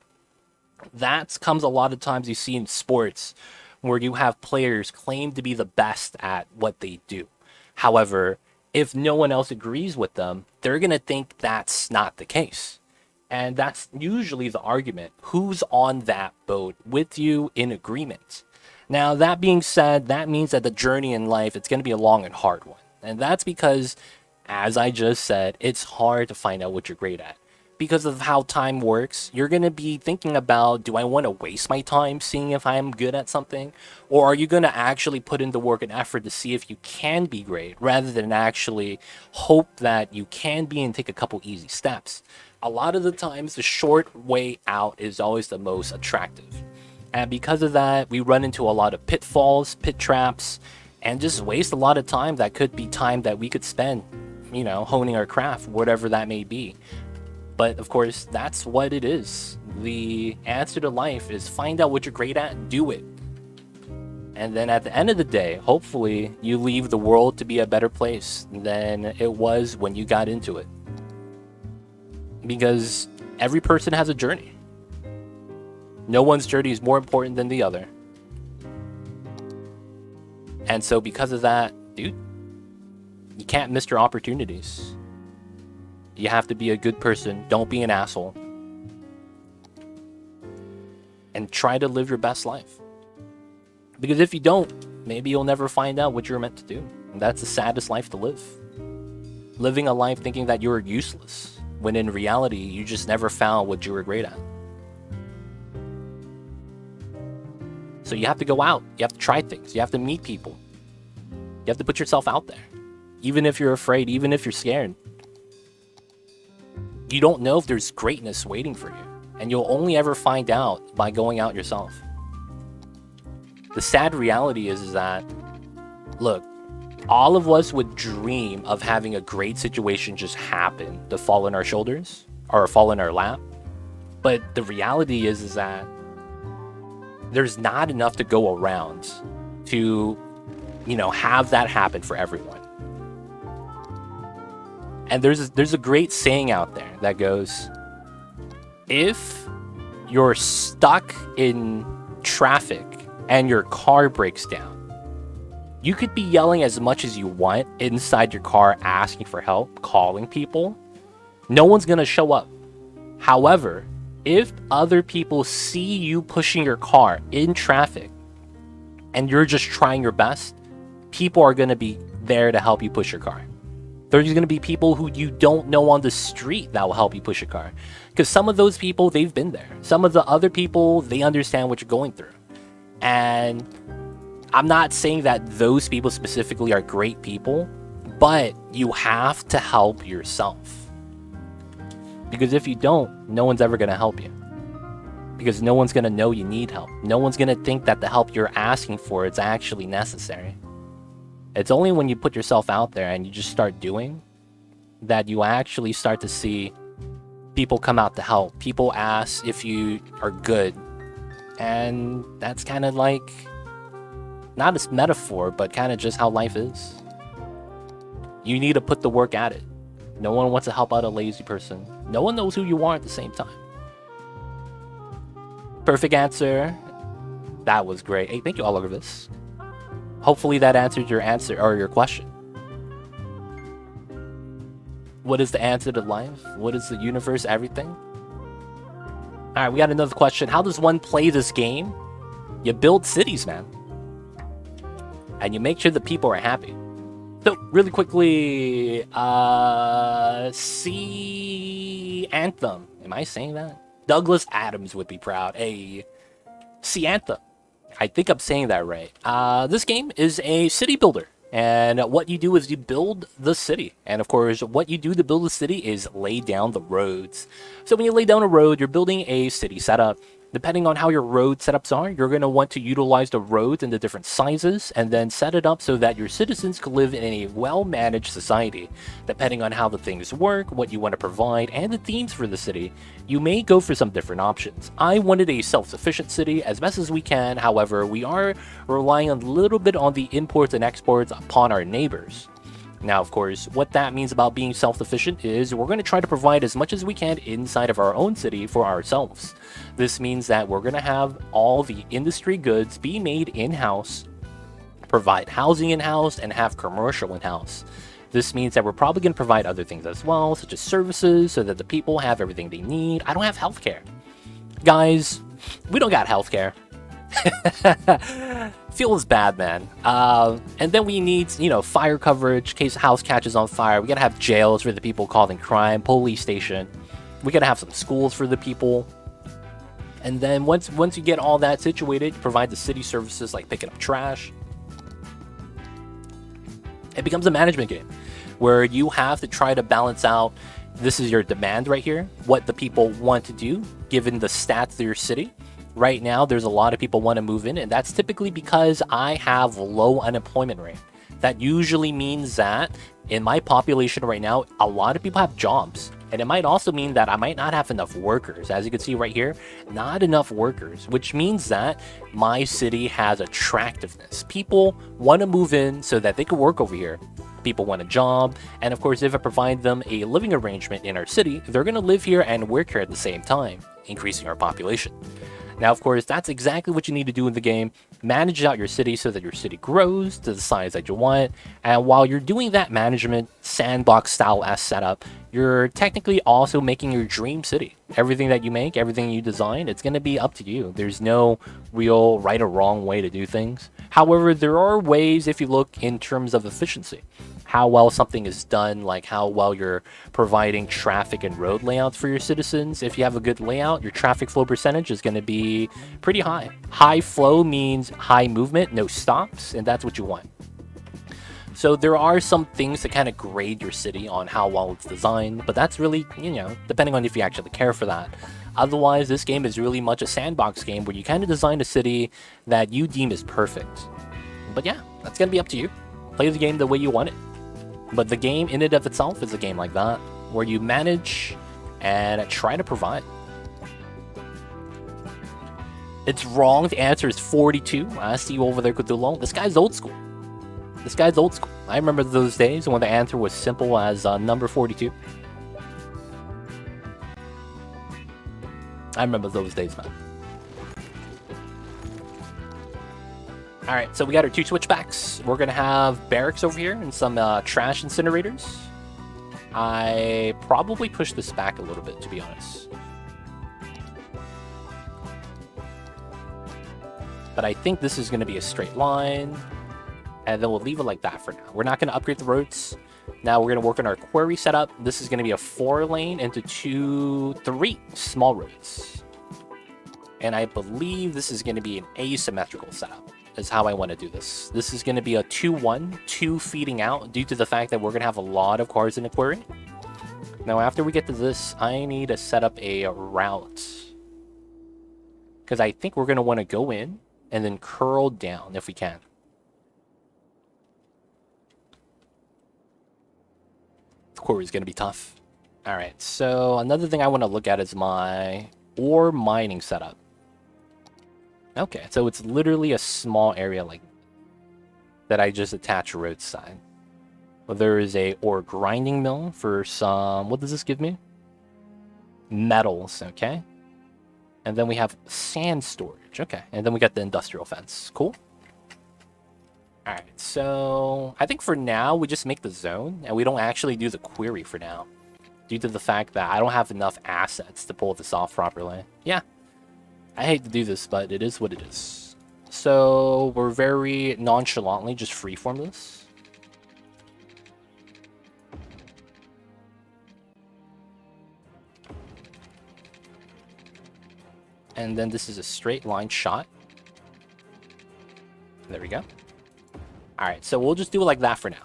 That comes a lot of times you see in sports where you have players claim to be the best at what they do. However, if no one else agrees with them, they're going to think that's not the case. And that's usually the argument. Who's on that boat with you in agreement? Now, that being said, that means that the journey in life, it's going to be a long and hard one. And that's because, as I just said, it's hard to find out what you're great at. Because of how time works, you're going to be thinking about, do I want to waste my time seeing if I'm good at something? Or are you going to actually put in the work and effort to see if you can be great, rather than actually hope that you can be and take a couple easy steps? A lot of the times, the short way out is always the most attractive. And because of that, we run into a lot of pitfalls, pit traps, and just waste a lot of time that could be time that we could spend, you know, honing our craft, whatever that may be. But of course, that's what it is. The answer to life is find out what you're great at and do it. And then at the end of the day, hopefully you leave the world to be a better place than it was when you got into it. Because every person has a journey. No one's journey is more important than the other. And so because of that, dude, you can't miss your opportunities. You have to be a good person. Don't be an asshole. And try to live your best life. Because if you don't, maybe you'll never find out what you're meant to do. And that's the saddest life to live. Living a life thinking that you're useless, when in reality, you just never found what you were great at. So you have to go out. You have to try things. You have to meet people. You have to put yourself out there. Even if you're afraid, even if you're scared. You don't know if there's greatness waiting for you. And you'll only ever find out by going out yourself. the sad reality is that, look, all of us would dream of having a great situation just happen to fall on our shoulders or fall in our lap. But the reality is that there's not enough to go around to, have that happen for everyone. And there's a great saying out there that goes, if you're stuck in traffic and your car breaks down, you could be yelling as much as you want inside your car, asking for help, calling people. No one's going to show up. However, if other people see you pushing your car in traffic and you're just trying your best, people are going to be there to help you push your car. There's going to be people who you don't know on the street that will help you push your car. Because some of those people, they've been there. Some of the other people, they understand what you're going through. And I'm not saying that those people specifically are great people, but you have to help yourself. Because if you don't, no one's ever going to help you. Because no one's going to know you need help. No one's going to think that the help you're asking for is actually necessary. It's only when you put yourself out there and you just start doing that you actually start to see people come out to help. People ask if you are good. And that's kind of like, not a metaphor, but kind of just how life is. You need to put the work at it. No one wants to help out a lazy person. No one knows who you are at the same time. Perfect answer. That was great. Hey, thank you, Olivervis. Hopefully that answered your answer or your question. What is the answer to life? What is the universe? Everything? Alright, we got another question. How does one play this game? You build cities, man. And you make sure the people are happy. So, really quickly, C Anthem. Am I saying that? Douglas Adams would be proud. A C Anthem. I think I'm saying that right. This game is a city builder. And what you do is you build the city. And of course, what you do to build the city is lay down the roads. So when you lay down a road, you're building a city setup. Depending on how your road setups are, you're going to want to utilize the roads in the different sizes and then set it up so that your citizens can live in a well-managed society. Depending on how the things work, what you want to provide, and the themes for the city, you may go for some different options. I wanted a self-sufficient city as best as we can. However, we are relying a little bit on the imports and exports upon our neighbors. Now, of course, what that means about being self-sufficient is we're going to try to provide as much as we can inside of our own city for ourselves. This means that we're going to have all the industry goods be made in-house, provide housing in-house, and have commercial in-house. This means that we're probably going to provide other things as well, such as services, so that the people have everything they need. I don't have healthcare. Guys, we don't got healthcare. Feels bad, man. And then we need, fire coverage in case the house catches on fire. We gotta have jails for the people caught in crime, police station. We gotta have some schools for the people. And then once you get all that situated, you provide the city services like picking up trash. It becomes a management game where you have to try to balance out, this is your demand right here, what the people want to do given the stats of your city. Right now, there's a lot of people want to move in, and that's typically because I have low unemployment rate. That usually means that in my population right now, a lot of people have jobs. And it might also mean that I might not have enough workers. As you can see right here, not enough workers, which means that my city has attractiveness. People want to move in so that they can work over here. People want a job. And of course, if I provide them a living arrangement in our city, they're going to live here and work here at the same time, increasing our population. Now, of course, that's exactly what you need to do in the game. Manage out your city so that your city grows to the size that you want. And while you're doing that management sandbox style as setup, you're technically also making your dream city. Everything that you make, everything you design, it's going to be up to you. There's no real right or wrong way to do things. However, there are ways if you look in terms of efficiency. How well something is done, like how well you're providing traffic and road layouts for your citizens. If you have a good layout, your traffic flow percentage is going to be pretty high. High flow means high movement, no stops, and that's what you want. So there are some things to kind of grade your city on how well it's designed, but that's really, depending on if you actually care for that. Otherwise, this game is really much a sandbox game where you kind of design a city that you deem is perfect. But yeah, that's going to be up to you. Play the game the way you want it. But the game in and of itself is a game like that, where you manage and try to provide. It's wrong. The answer is 42. I see you over there, Cthulhu. This guy's old school. This guy's old school. I remember those days when the answer was simple as number 42. I remember those days, man. Alright, so we got our 2 switchbacks. We're gonna have barracks over here and some trash incinerators. I probably push this back a little bit, to be honest. But I think this is gonna be a straight line. And then we'll leave it like that for now. We're not gonna upgrade the roads. Now we're gonna work on our quarry setup. This is gonna be a 4-lane into 3 small roads. And I believe this is gonna be an asymmetrical setup, is how I want to do this. This is gonna be a 2-1, 2 feeding out, due to the fact that we're gonna have a lot of cars in the quarry. Now after we get to this, I need to set up a route. Because I think we're gonna want to go in and then curl down if we can. Quarry is going to be tough. All right, so another thing I want to look at is my ore mining setup. Okay, so it's literally a small area like that I just attach roadside. Well, there is a ore grinding mill for some, what does this give me? Metals, okay. And then we have sand storage, okay. And then we got the industrial fence, cool. Alright, so I think for now we just make the zone and we don't actually do the query for now, due to the fact that I don't have enough assets to pull this off properly. Yeah, I hate to do this, but it is what it is. So we're very nonchalantly just freeform this. And then this is a straight line shot. There we go. Alright, so we'll just do it like that for now,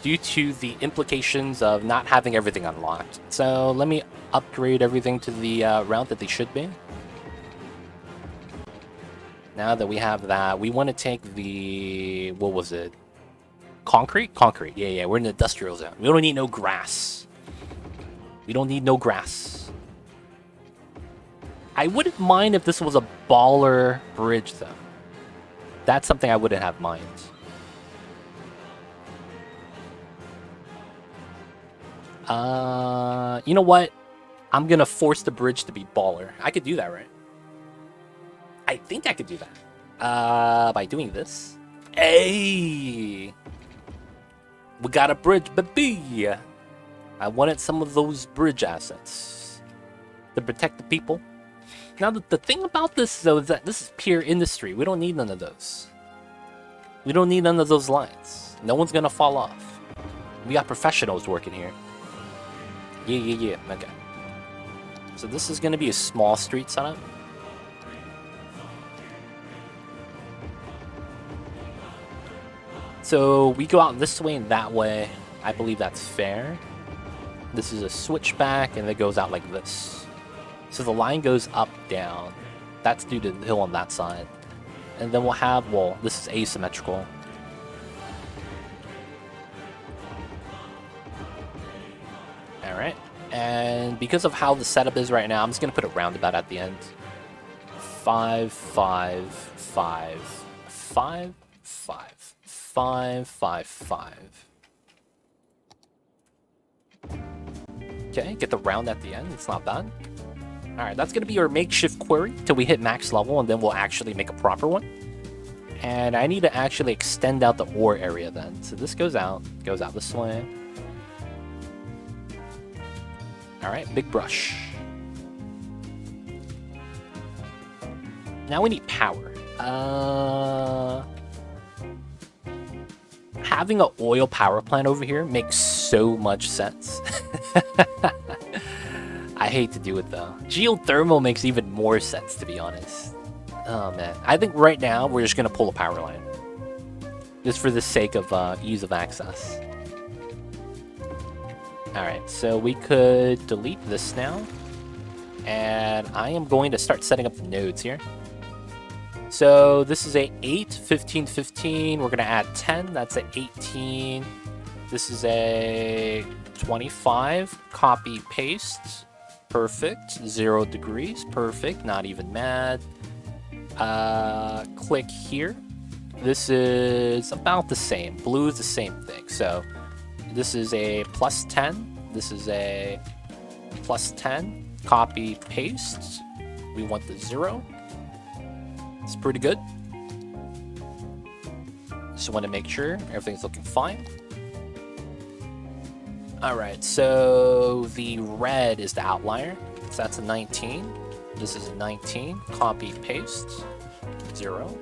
due to the implications of not having everything unlocked. So let me upgrade everything to the route that they should be. Now that we have that, we want to take the, what was it? Concrete? Concrete, yeah, we're in the industrial zone. We don't need no grass. We don't need no grass. I wouldn't mind if this was a baller bridge, though. That's something I wouldn't have mind. You know what? I'm gonna force the bridge to be baller. I could do that, right? I think I could do that. By doing this. Hey! We got a bridge, baby! I wanted some of those bridge assets to protect the people. Now, the thing about this, though, is that this is pure industry. We don't need none of those. We don't need none of those lines. No one's gonna fall off. We got professionals working here. Yeah. Okay. So this is gonna be a small street setup. So we go out this way and that way. I believe that's fair. This is a switchback, and it goes out like this. So the line goes up, down. That's due to the hill on that side. And then we'll have, well, this is asymmetrical. Alright. And because of how the setup is right now, I'm just going to put a roundabout at the end. 5, 5, 5, 5, 5, 5, 5, 5. Okay, get the round at the end. It's not bad. Alright, that's going to be our makeshift quarry till we hit max level, and then we'll actually make a proper one. And I need to actually extend out the ore area then. So this goes out this way. Alright, big brush. Now we need power. Having an oil power plant over here makes so much sense. I hate to do it though. Geothermal makes even more sense, to be honest. Oh man, I think right now we're just gonna pull a power line, just for the sake of ease of access. All right, so we could delete this now, And I am going to start setting up the nodes here. So this is a 8, 15, 15. We're going to add 10. That's a 18. This is a 25. Copy, paste. Perfect. 0 degrees. Perfect. Not even mad. Click here. This is about the same. Blue is the same thing. So this is a plus 10. This is a plus 10. Copy, paste. We want the 0. It's pretty good. Just want to make sure everything's looking fine. Alright, so the red is the outlier. So that's a 19. This is a 19. Copy, paste. 0.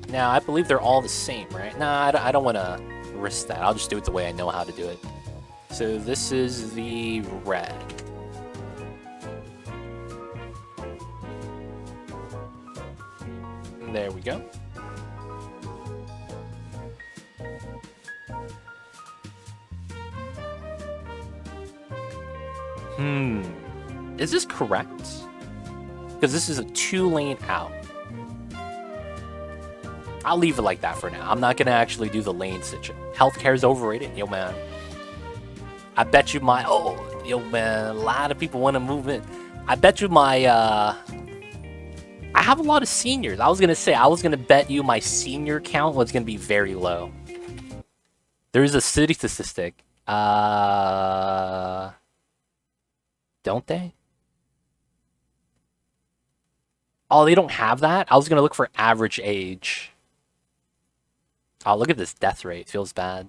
Now, I believe they're all the same, right? Nah, I don't want to risk that. I'll just do it the way I know how to do it. So this is the red. There we go. Is this correct? Because this is a 2-lane out. I'll leave it like that for now. I'm not going to actually do the lane stitching. Healthcare is overrated. Yo, man. I bet you my... Oh, yo, man. A lot of people want to move in. I bet you my... I have a lot of seniors. I was going to say, I was going to bet you my senior count was going to be very low. There's a city statistic. Don't they? Oh, they don't have that? I was going to look for average age. Oh, look at this death rate. Feels bad.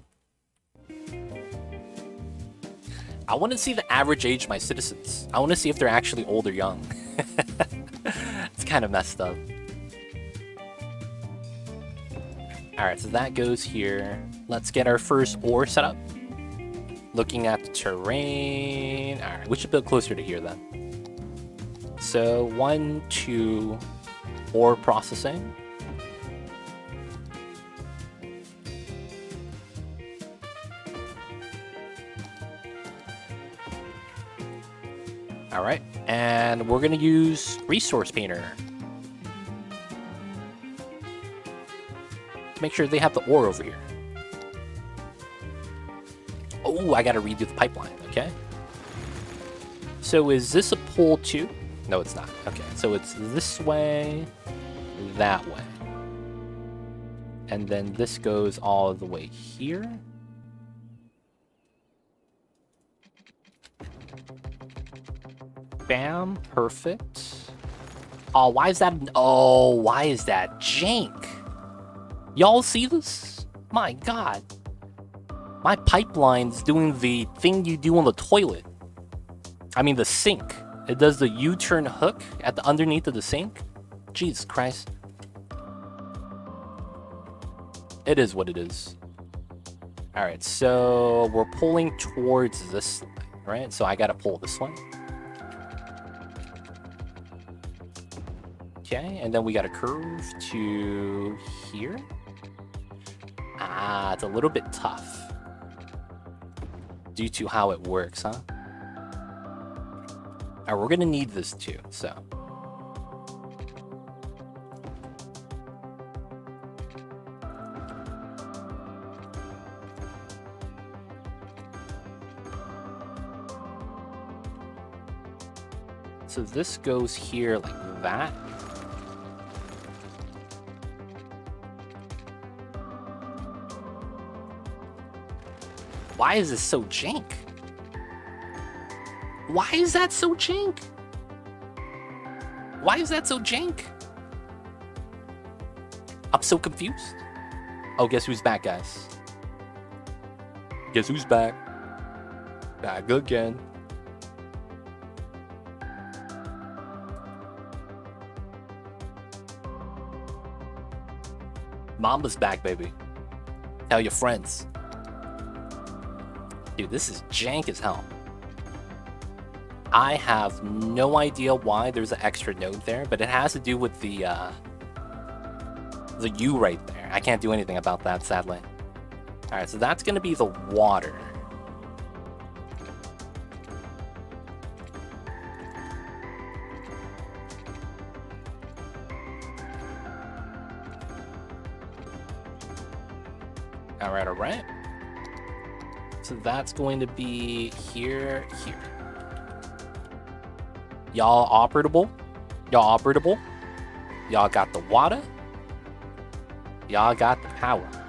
I want to see the average age of my citizens. I want to see if they're actually old or young. It's kind of messed up. Alright, so that goes here. Let's get our first ore set up. Looking at the terrain. Alright, we should build closer to here then. So 1, 2, ore processing. Alright, and we're gonna use Resource Painter. To make sure they have the ore over here. Oh, I gotta redo the pipeline, okay. So is this a pull too? No, it's not. Okay, so it's this way, that way. And then this goes all the way here. Bam, perfect. Oh, why is that? Oh, why is that jank? Y'all see this? My God. My pipeline's doing the thing you do on the toilet. I mean, the sink. It does the U-turn hook at the underneath of the sink. Jesus Christ. It is what it is. All right, so we're pulling towards this, right? So I gotta pull this one. Okay, and then we got a curve to here. Ah, it's a little bit tough. Due to how it works, huh? Alright, we're gonna need this too, so. So this goes here like that. Why is this so jank? Why is that so jank? Why is that so jank? I'm so confused. Oh, guess who's back, guys? Guess who's back? Back again. Mamba's back, baby. Tell your friends. Dude, this is jank as hell. I have no idea why there's an extra node there, but it has to do with the U right there. I can't do anything about that, sadly. Alright, so that's going to be the water. All right. So that's going to be here. Y'all operable. Y'all got the water. Y'all got the power.